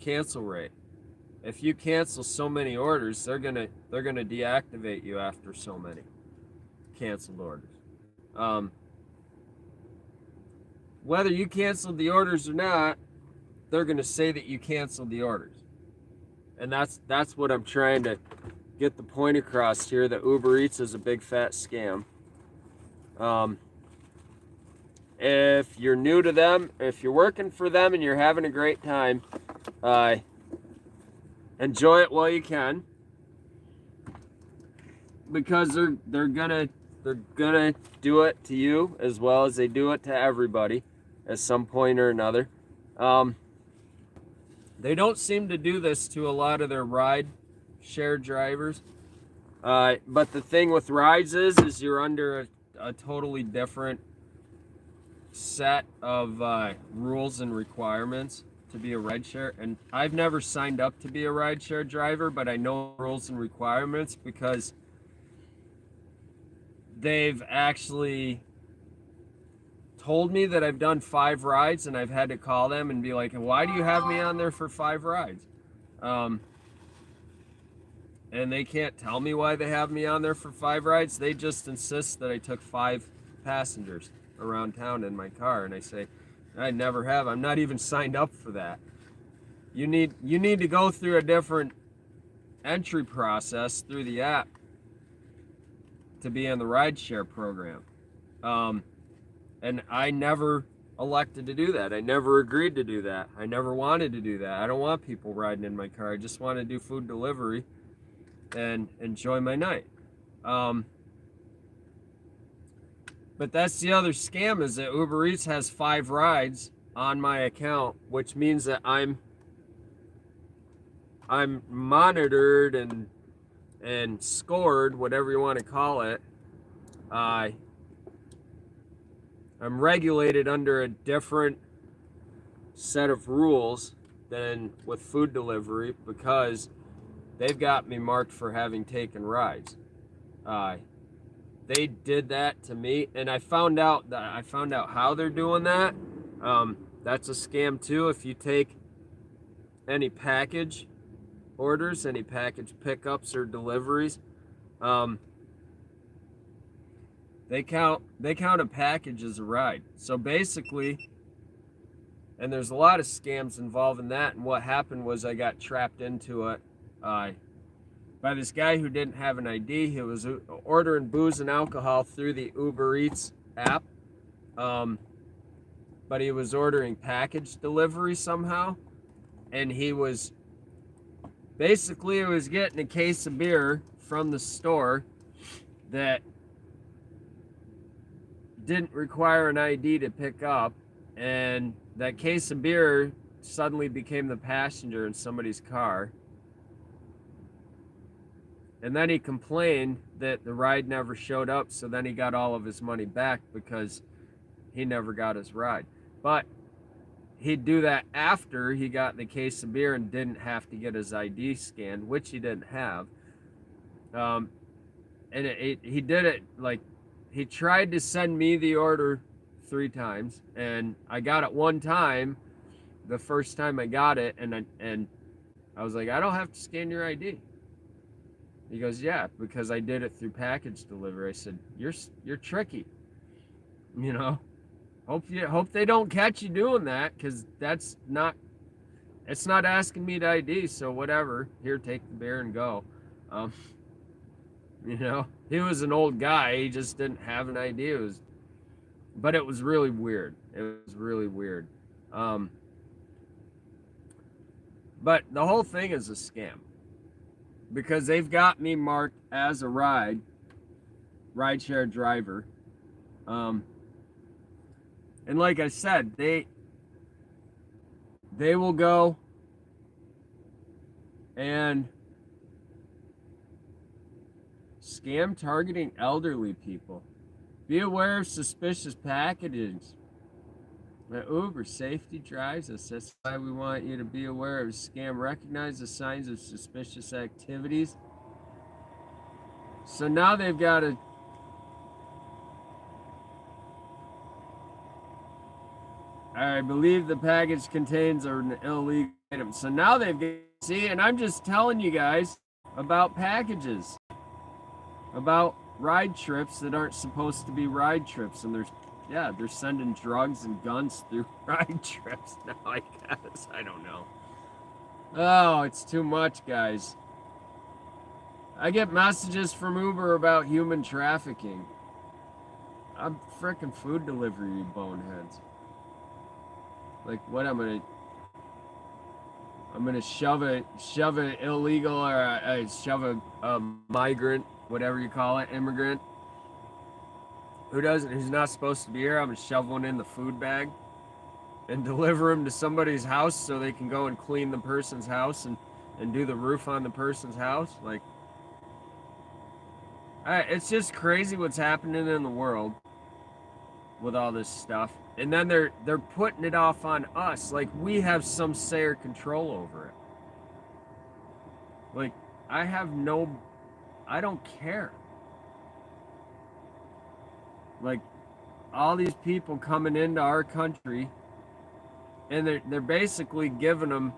cancel rate. If you cancel so many orders, they're gonna deactivate you after so many canceled orders. Whether you canceled the orders or not, they're gonna say that you canceled the orders, and that's what I'm trying to get the point across here, that Uber Eats is a big fat scam. If you're new to them, if you're working for them and you're having a great time, enjoy it while you can, because they're gonna do it to you as well as they do it to everybody at some point or another. They don't seem to do this to a lot of their ride share drivers, but the thing with rides is you're under a totally different set of rules and requirements to be a rideshare. And I've never signed up to be a rideshare driver, but I know rules and requirements because they've actually told me that I've done 5 rides, and I've had to call them and be like, why do you have me on there for 5 rides? And they can't tell me why they have me on there for 5 rides. They just insist that I took 5 passengers around town in my car, and I say, I never have. I'm not even signed up for that. You need to go through a different entry process through the app to be in the rideshare program. And I never elected to do that. I never agreed to do that. I never wanted to do that. I don't want people riding in my car. I just want to do food delivery and enjoy my night. But that's the other scam, is that Uber Eats has 5 rides on my account, which means that I'm monitored and scored, whatever you want to call it. I'm regulated under a different set of rules than with food delivery because they've got me marked for having taken rides. They did that to me, and I found out how they're doing that. That's a scam too. If you take any package orders, any package pickups or deliveries, they count a package as a ride. So basically, and there's a lot of scams involved in that. And what happened was I got trapped into it by this guy who didn't have an ID. He was ordering booze and alcohol through the Uber Eats app, but he was ordering package delivery somehow, and he was getting a case of beer from the store that didn't require an ID to pick up, and that case of beer suddenly became the passenger in somebody's car. And then he complained that the ride never showed up, so then he got all of his money back because he never got his ride. But he'd do that after he got the case of beer and didn't have to get his ID scanned, which he didn't have. And he did it like, he tried to send me the order 3 times, and I got it 1 time, the first time I got it, and I was like, I don't have to scan your ID. He goes, yeah, because I did it through package delivery. I said, you're tricky. You know, hope they don't catch you doing that, because it's not asking me to ID, so whatever. Here, take the beer and go. You know, he was an old guy. He just didn't have an idea. But it was really weird. It was really weird. Um, but the whole thing is a scam because they've got me marked as a rideshare driver. And like I said, they will go and scam targeting elderly people. Be aware of suspicious packages. Uber safety drives us. That's why we want you to be aware of scam. Recognize the signs of suspicious activities. So now they've got to. I believe the package contains an illegal item. So now they've got. See, and I'm just telling you guys about packages, about ride trips that aren't supposed to be ride trips, and they're sending drugs and guns through ride trips now, I guess. I don't know. Oh, it's too much, guys. I get messages from Uber about human trafficking. I'm frickin' food delivery, you boneheads. Like, what I'm gonna shove a illegal or shove a migrant, whatever you call it, immigrant, who's not supposed to be here. I'm gonna shove one in the food bag and deliver him to somebody's house so they can go and clean the person's house and do the roof on the person's house. Like, it's just crazy what's happening in the world with all this stuff. And then they're putting it off on us like we have some say or control over it. Like, I don't care. Like, all these people coming into our country, and they're basically giving them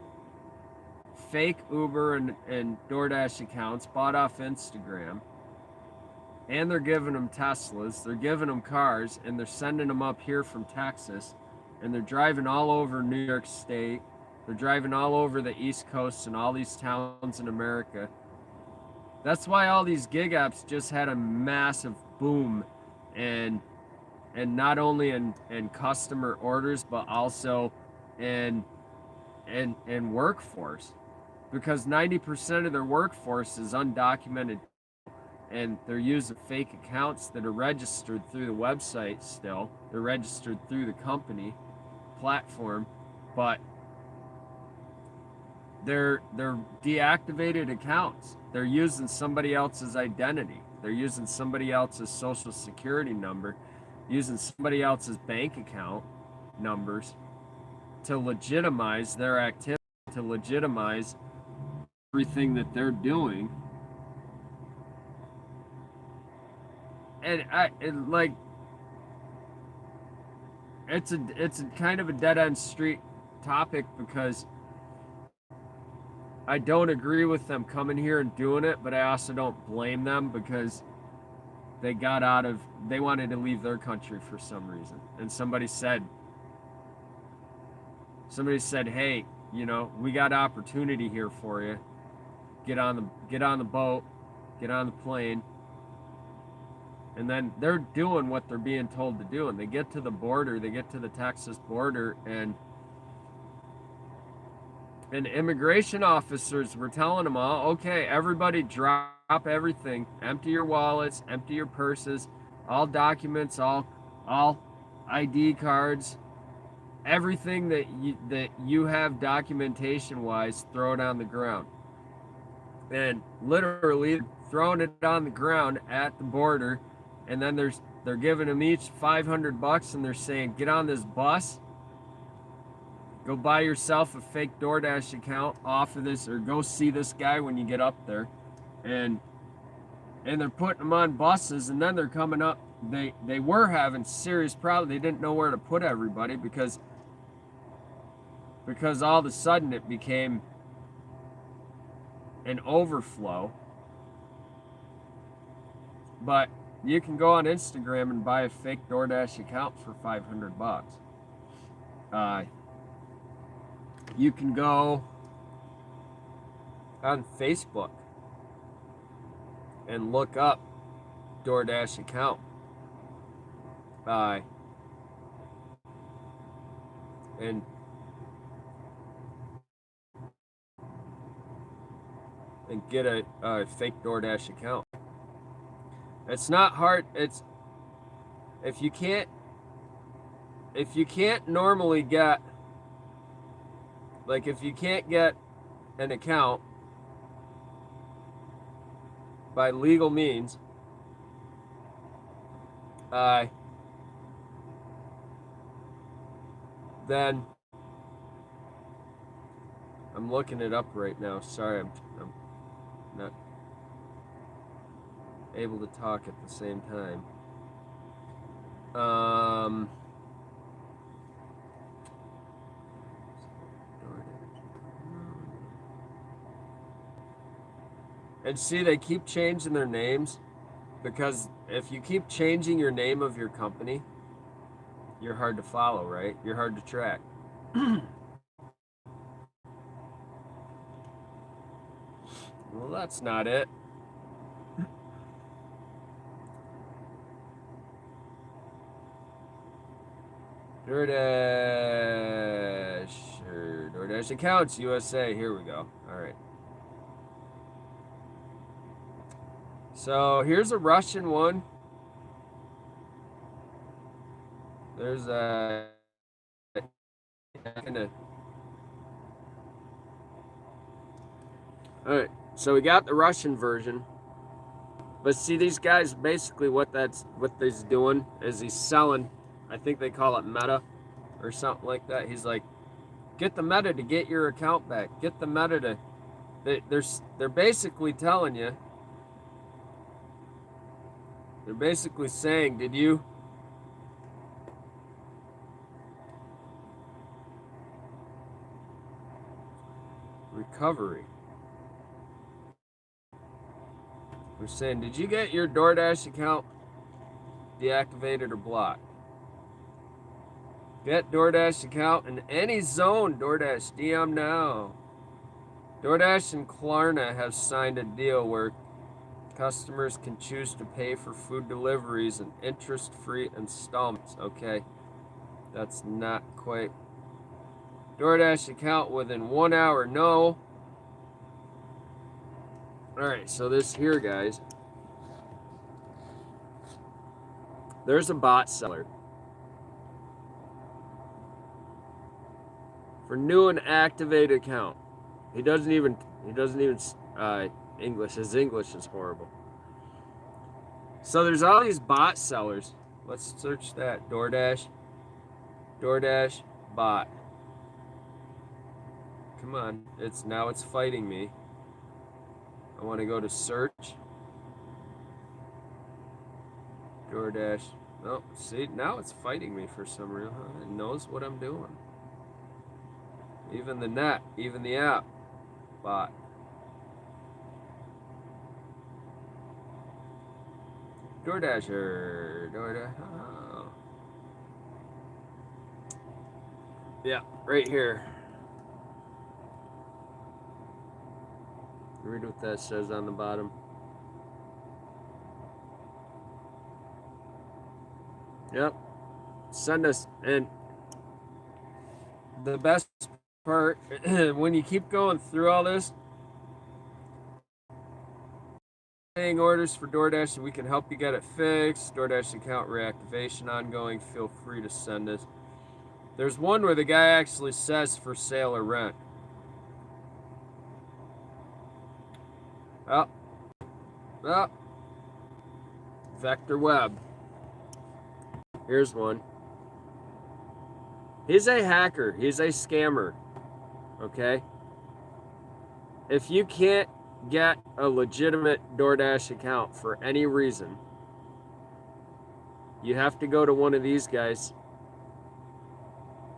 fake Uber and DoorDash accounts bought off Instagram. And they're giving them Teslas, they're giving them cars, and they're sending them up here from Texas, and they're driving all over New York State. They're driving all over the East Coast and all these towns in America. That's why all these gig apps just had a massive boom, and not only in customer orders, but also in workforce, because 90% of their workforce is undocumented. And they're using fake accounts that are registered through the website still. They're registered through the company platform, but they're deactivated accounts. They're using somebody else's identity. They're using somebody else's social security number, using somebody else's bank account numbers to legitimize their activity, to legitimize everything that they're doing. And it's a kind of a dead end street topic, because I don't agree with them coming here and doing it, but I also don't blame them, because they wanted to leave their country for some reason. And somebody said, hey, we got opportunity here for you. Get on the boat, get on the plane. And then they're doing what they're being told to do. And they get to the border, they get to the Texas border, and immigration officers were telling them all, okay, everybody drop everything, empty your wallets, empty your purses, all documents, all ID cards, everything that you have documentation wise, throw it on the ground. And literally throwing it on the ground at the border. And then they're giving them each $500, and they're saying, get on this bus, go buy yourself a fake DoorDash account off of this, or go see this guy when you get up there. And they're putting them on buses, and then they're coming up. They were having serious problems. They didn't know where to put everybody, because all of a sudden it became an overflow. But you can go on Instagram and buy a fake DoorDash account for $500. You can go on Facebook and look up DoorDash account. And get a fake DoorDash account. It's not hard. It's if you can't normally get, like, if you can't get an account by legal means, then I'm looking it up right now. Sorry, I'm not able to talk at the same time. And see, they keep changing their names, because if you keep changing your name of your company, you're hard to follow, right? You're hard to track. Well, that's not it. DoorDash accounts USA. Here we go. All right. So here's a Russian one. There's a all right. So we got the Russian version. But see, these guys, basically what he's doing is he's selling, I think they call it meta or something like that. He's like, get the meta to get your account back. Get the meta to, they're basically telling you, they're basically saying, did you recovery? We're saying, did you get your DoorDash account deactivated or blocked? Get DoorDash account in any zone. DoorDash, DM now. DoorDash and Klarna have signed a deal where customers can choose to pay for food deliveries in interest-free installments. Okay, that's not quite. DoorDash account within 1 hour. No. All right, so this here, guys. There's a bot seller. For new and activated account. He doesn't even English. His English is horrible. So there's all these bot sellers. Let's search that. DoorDash bot. Come on. It's fighting me. I want to go to search. DoorDash. Oh, see, now it's fighting me for some reason. It knows what I'm doing. Even the net, even the app bot. DoorDasher. Oh. Yeah, right here. Read what that says on the bottom. Yep. Send us. And the best part, when you keep going through all this, paying orders for DoorDash, we can help you get it fixed. DoorDash account reactivation ongoing. Feel free to send us. There's one where the guy actually says for sale or rent. Oh. Vector Web. Here's one. He's a hacker. He's a scammer. Okay? If you can't get a legitimate DoorDash account for any reason, you have to go to one of these guys.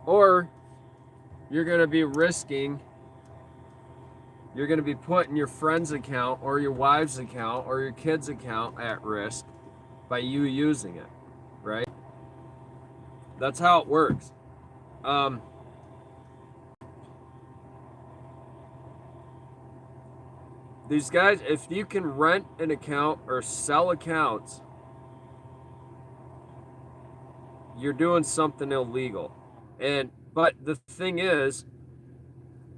Or you're going to be putting your friend's account or your wife's account or your kid's account at risk by you using it, right? That's how it works. These guys, if you can rent an account or sell accounts, you're doing something illegal. But the thing is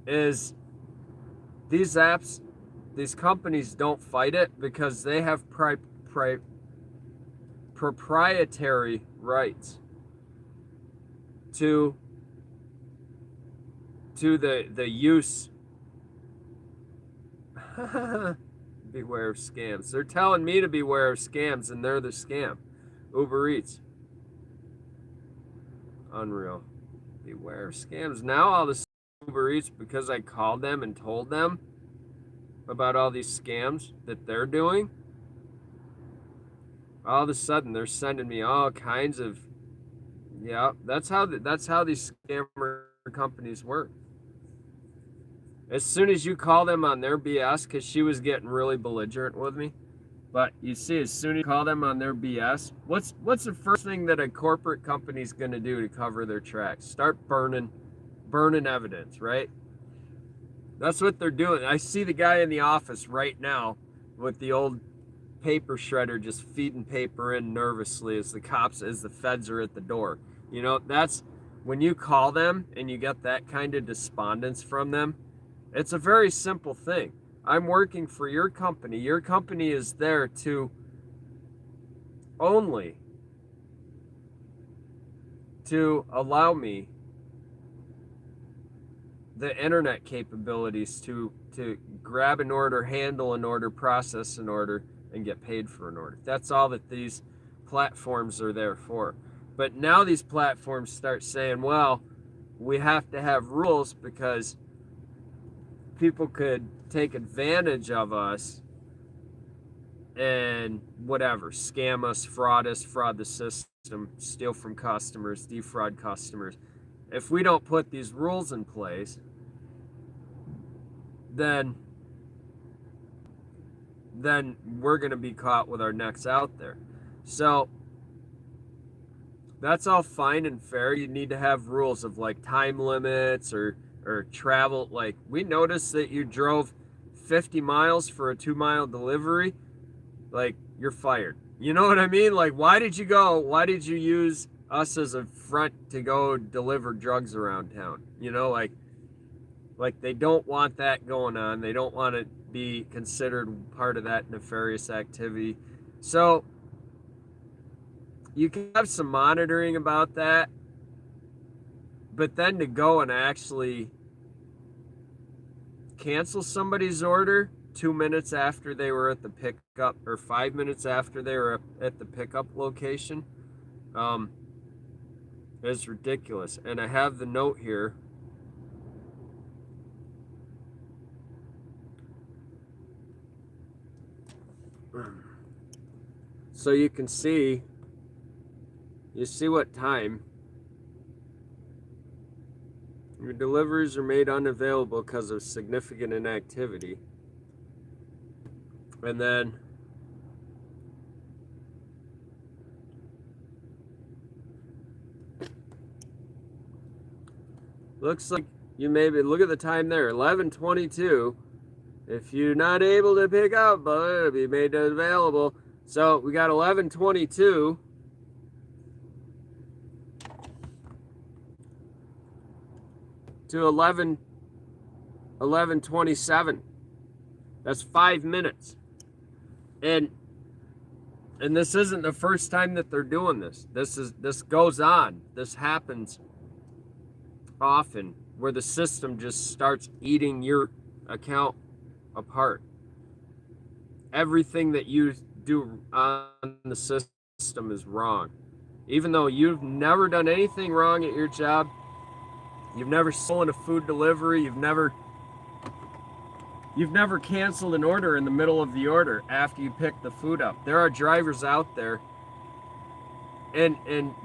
these apps, these companies don't fight it because they have proprietary rights to the use. Beware of scams. They're telling me to beware of scams, and they're the scam. Uber Eats. Unreal. Beware of scams. Now all this Uber Eats, because I called them and told them about all these scams that they're doing, all of a sudden they're sending me all kinds of, yeah, that's how these scammer companies work. As soon as you call them on their BS, because she was getting really belligerent with me, but you see, as soon as you call them on their BS, what's the first thing that a corporate company's going to do to cover their tracks? Start burning evidence, right? That's what they're doing. I see the guy in the office right now with the old paper shredder just feeding paper in nervously as the feds are at the door. You know, that's when you call them and you get that kind of despondence from them. It's a very simple thing. I'm working for your company. Your company is there to only to allow me the internet capabilities to grab an order, handle an order, process an order, and get paid for an order. That's all that these platforms are there for. But now these platforms start saying, well, we have to have rules because people could take advantage of us and whatever, scam us, fraud the system, steal from customers, defraud customers. If we don't put these rules in place, then we're going to be caught with our necks out there. So that's all fine and fair. You need to have rules of like time limits or travel. Like, we noticed that you drove 50 miles for a 2-mile delivery. Like, you're fired. You know what I mean? Like, why did you use us as a front to go deliver drugs around town? You know, like they don't want that going on. They don't want to be considered part of that nefarious activity. So you can have some monitoring about that, but then to go and actually cancel somebody's order 2 minutes after they were at the pickup, or 5 minutes after they were at the pickup location, is ridiculous. And I have the note here. So you can see, what time your deliveries are made unavailable because of significant inactivity. And then looks like you maybe look at the time there, 11:22. If you're not able to pick up, but it'll be made available. So we got 11:22 to 11:27. That's 5 minutes. And this isn't the first time that they're doing this. This goes on. This happens often, where the system just starts eating your account apart. Everything that you do on the system is wrong. Even though you've never done anything wrong at your job, you've never stolen a food delivery, you've never canceled an order in the middle of the order after you pick the food up. There are drivers out there, and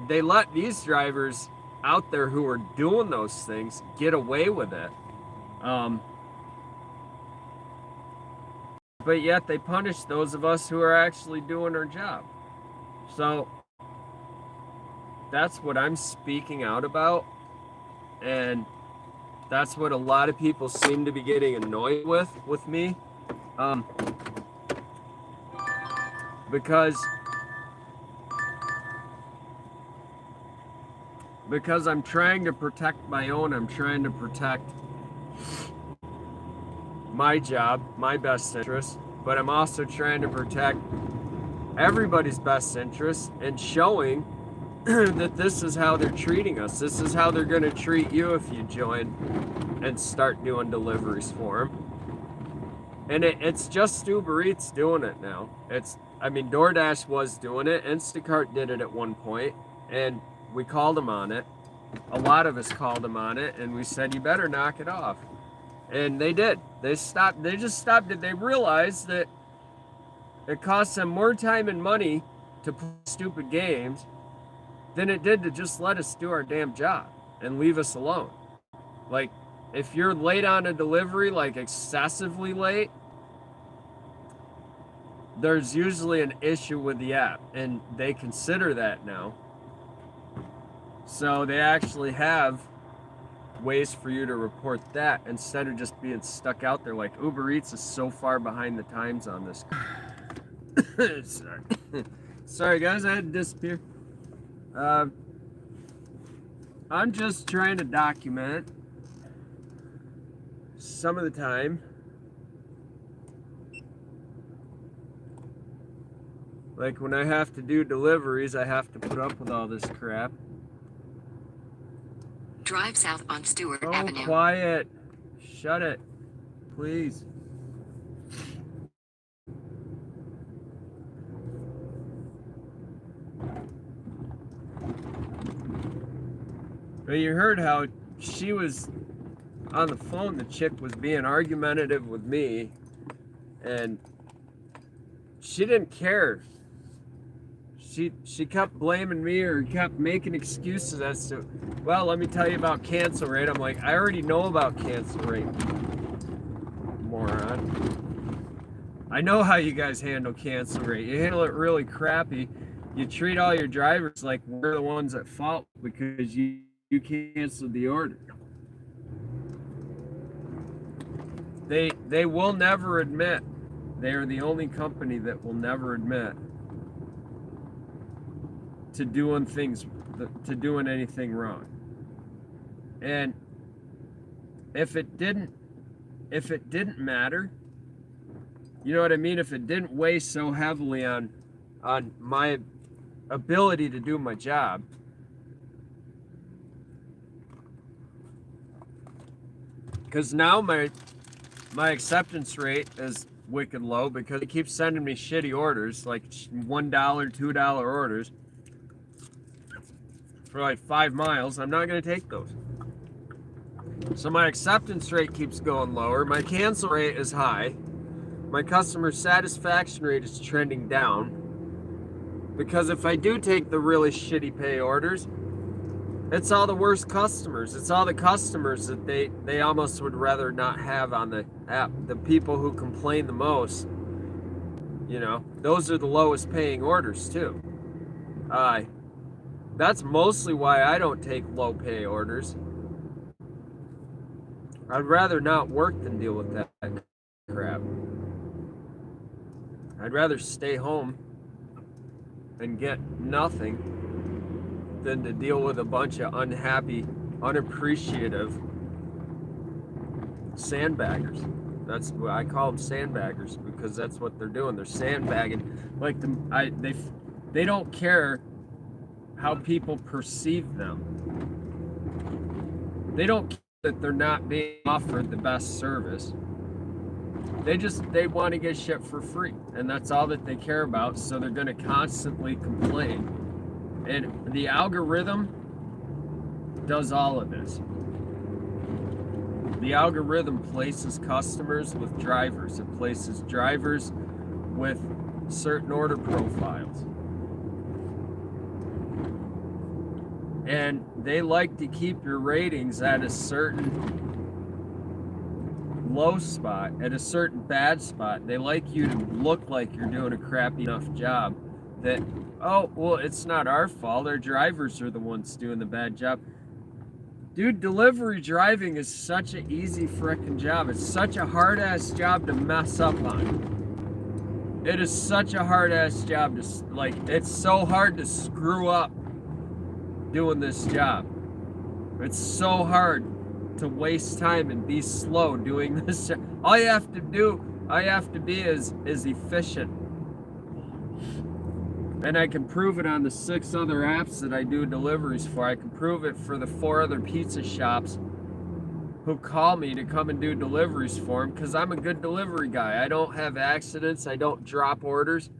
they let these drivers out there who are doing those things get away with it. But yet they punish those of us who are actually doing our job. So that's what I'm speaking out about. And that's what a lot of people seem to be getting annoyed with me. Because I'm trying to protect my own, I'm trying to protect my job, my best interest, but I'm also trying to protect everybody's best interest and showing that this is how they're treating us. This is how they're going to treat you if you join and start doing deliveries for them. And it's just Uber Eats doing it now. DoorDash was doing it. Instacart did it at one point, and we called them on it. A lot of us called them on it, and we said, you better knock it off. And they did. They just stopped it. They realized that it costs them more time and money to play stupid games than it did to just let us do our damn job and leave us alone. Like, if you're late on a delivery, like excessively late, there's usually an issue with the app, and they consider that now. So they actually have ways for you to report that instead of just being stuck out there. Like, Uber Eats is so far behind the times on this. Sorry guys, I had to disappear. I'm just trying to document some of the time. Like, when I have to do deliveries, I have to put up with all this crap. Drive south on Stewart Oh, Avenue. quiet. Shut it, please. But you heard how she was on the phone. The chick was being argumentative with me, and she didn't care. She kept blaming me or kept making excuses as to, well, let me tell you about cancel rate. I'm like, I already know about cancel rate, moron. I know how you guys handle cancel rate. You handle it really crappy. You treat all your drivers like we're the ones at fault because you canceled the order. They will never admit. They are the only company that will never admit to doing anything wrong. And if it didn't matter, you know what I mean? If it didn't weigh so heavily on my ability to do my job, because now my acceptance rate is wicked low because they keep sending me shitty orders, like $1, $2 orders for like 5 miles. I'm not going to take those. So my acceptance rate keeps going lower. My cancel rate is high. My customer satisfaction rate is trending down. Because if I do take the really shitty pay orders, it's all the worst customers. It's all the customers that they almost would rather not have on the app. The people who complain the most, you know, those are the lowest paying orders too. That's mostly why I don't take low pay orders. I'd rather not work than deal with that crap. I'd rather stay home and get nothing than to deal with a bunch of unhappy, unappreciative sandbaggers. That's what I call them, sandbaggers, because that's what they're doing. They're sandbagging. Like they don't care how people perceive them. They don't care that they're not being offered the best service. They want to get shit for free, and that's all that they care about. So they're going to constantly complain, and the algorithm does all of this. The algorithm places customers with drivers. It places drivers with certain order profiles, and they like to keep your ratings at a certain low spot, at a certain bad spot. They like you to look like you're doing a crappy enough job that, oh, well, it's not our fault. Our drivers are the ones doing the bad job. Dude, delivery driving is such an easy frickin' job. It's such a hard-ass job to mess up on. It is such a hard-ass job to, like, it's so hard to screw up doing this job. It's so hard to waste time and be slow doing this. All you have to be is efficient. And I can prove it on the 6 other apps that I do deliveries for. I can prove it for the 4 other pizza shops who call me to come and do deliveries for them, because I'm a good delivery guy. I don't have accidents. I don't drop orders.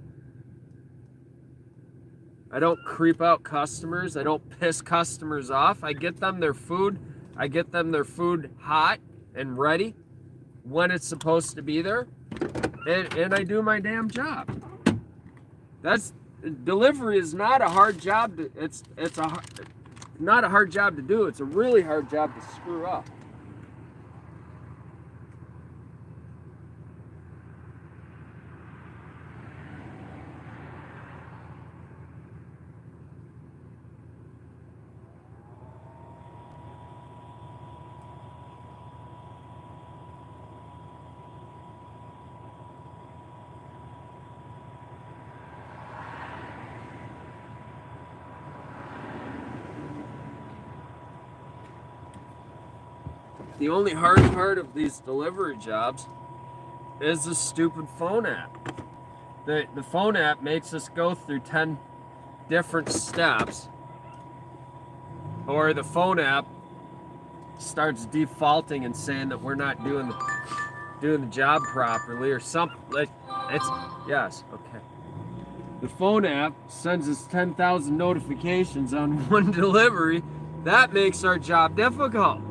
I don't creep out customers. I don't piss customers off. I get them their food. I get them their food hot and ready when it's supposed to be there. And I do my damn job. Delivery is not a hard job to, not a hard job to do. It's a really hard job to screw up. The only hard part of these delivery jobs is the stupid phone app. The phone app makes us go through 10 different steps, or the phone app starts defaulting and saying that we're not doing the job properly or something. Like, yes, okay. The phone app sends us 10,000 notifications on one delivery. That makes our job difficult.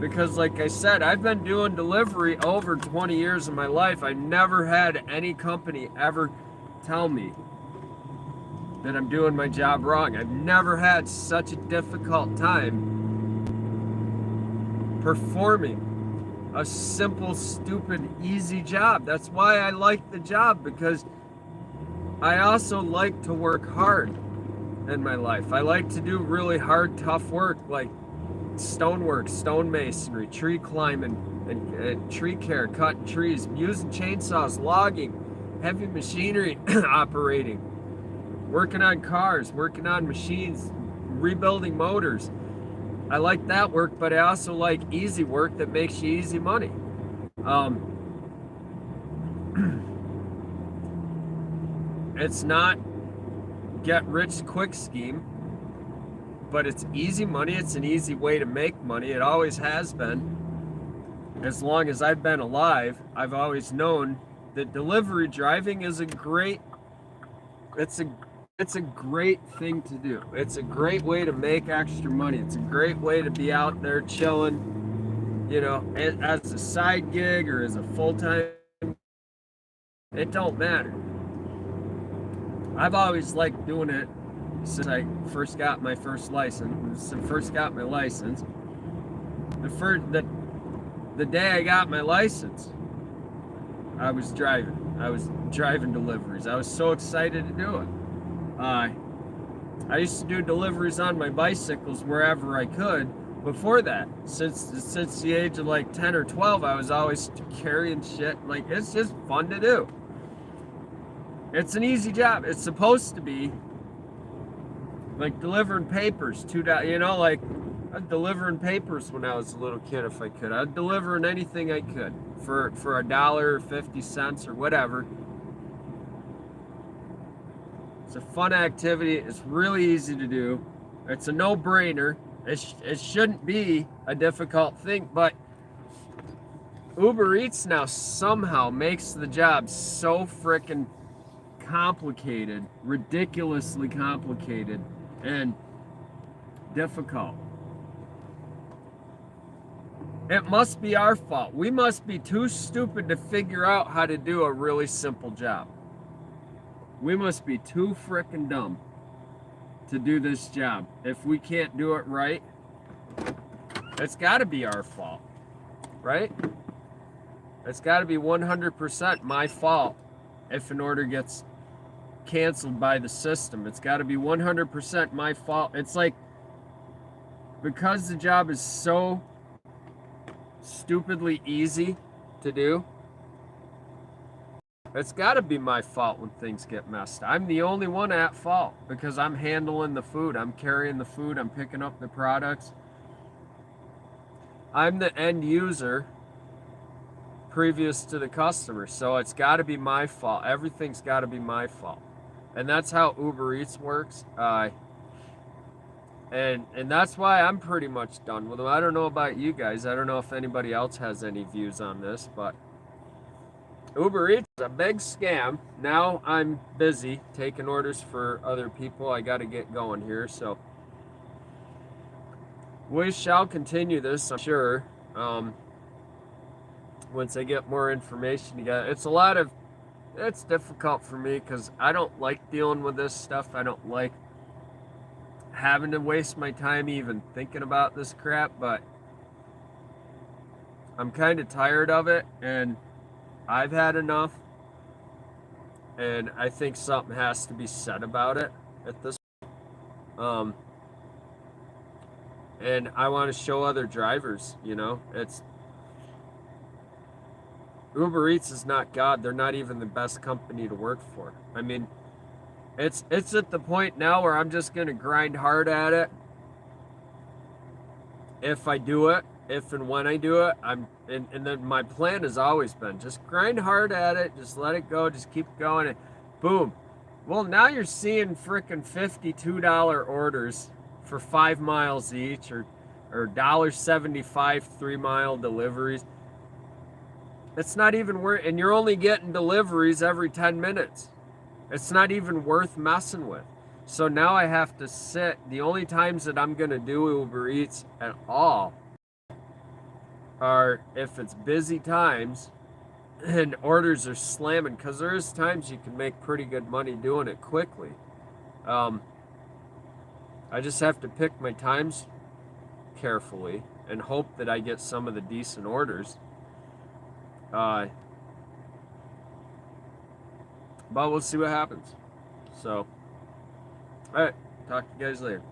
Because like I said, I've been doing delivery over 20 years of my life. I've never had any company ever tell me that I'm doing my job wrong. I've never had such a difficult time performing a simple, stupid, easy job. That's why I like the job, because I also like to work hard in my life. I like to do really hard, tough work, like stonework, stonemasonry, tree climbing, and tree care, cutting trees, using chainsaws, logging, heavy machinery operating, working on cars, working on machines, rebuilding motors. I like that work, but I also like easy work that makes you easy money. It's not get rich quick scheme, but it's easy money. It's an easy way to make money. It always has been. As long as I've been alive, I've always known that delivery driving is it's a great thing to do. It's a great way to make extra money. It's a great way to be out there chilling, you know, as a side gig or as a full-time. It don't matter. I've always liked doing it since I first got my first license. The day I got my license, I was driving. I was driving deliveries. I was so excited to do it. I used to do deliveries on my bicycles wherever I could. Before that, since the age of like 10 or 12, I was always carrying shit. Like, it's just fun to do. It's an easy job. It's supposed to be. Like delivering papers, you know, like I'd delivering papers when I was a little kid if I could. I'd delivering anything I could for $1 or 50 cents or whatever. It's a fun activity. It's really easy to do. It's a no-brainer. It shouldn't be a difficult thing, but Uber Eats now somehow makes the job so freaking complicated, ridiculously complicated, and difficult. It must be our fault. We must be too stupid to figure out how to do a really simple job. We must be too frickin' dumb to do this job. If we can't do it right, it's got to be our fault, right? It's got to be 100% my fault if an order gets canceled by the system. It's got to be 100% my fault. It's like because the job is so stupidly easy to do, it's got to be my fault when things get messed. I'm the only one at fault because I'm handling the food. I'm carrying the food. I'm picking up the products. I'm the end user previous to the customer. So it's got to be my fault. Everything's got to be my fault. And that's how Uber Eats works. And that's why I'm pretty much done with them. I don't know about you guys. I don't know if anybody else has any views on this, but Uber Eats is a big scam. Now I'm busy taking orders for other people. I got to get going here, so we shall continue this, I'm sure. Once I get more information together, it's difficult for me because I don't like dealing with this stuff. I don't like having to waste my time even thinking about this crap, but I'm kind of tired of it, and I've had enough, and I think something has to be said about it at this point. And I want to show other drivers, it's Uber Eats is not God. They're not even the best company to work for. I mean, it's at the point now where I'm just going to grind hard at it. If I do it, if and when I do it, and then my plan has always been just grind hard at it, just let it go, just keep going, and boom. Well, now you're seeing frickin' $52 orders for 5 miles each, or $1.75 3-mile deliveries. It's not even worth, and you're only getting deliveries every 10 minutes. It's not even worth messing with. So now I have to sit. The only times that I'm going to do Uber Eats at all are if it's busy times and orders are slamming, because there is times you can make pretty good money doing it quickly. I just have to pick my times carefully and hope that I get some of the decent orders. But we'll see what happens. So, all right, talk to you guys later.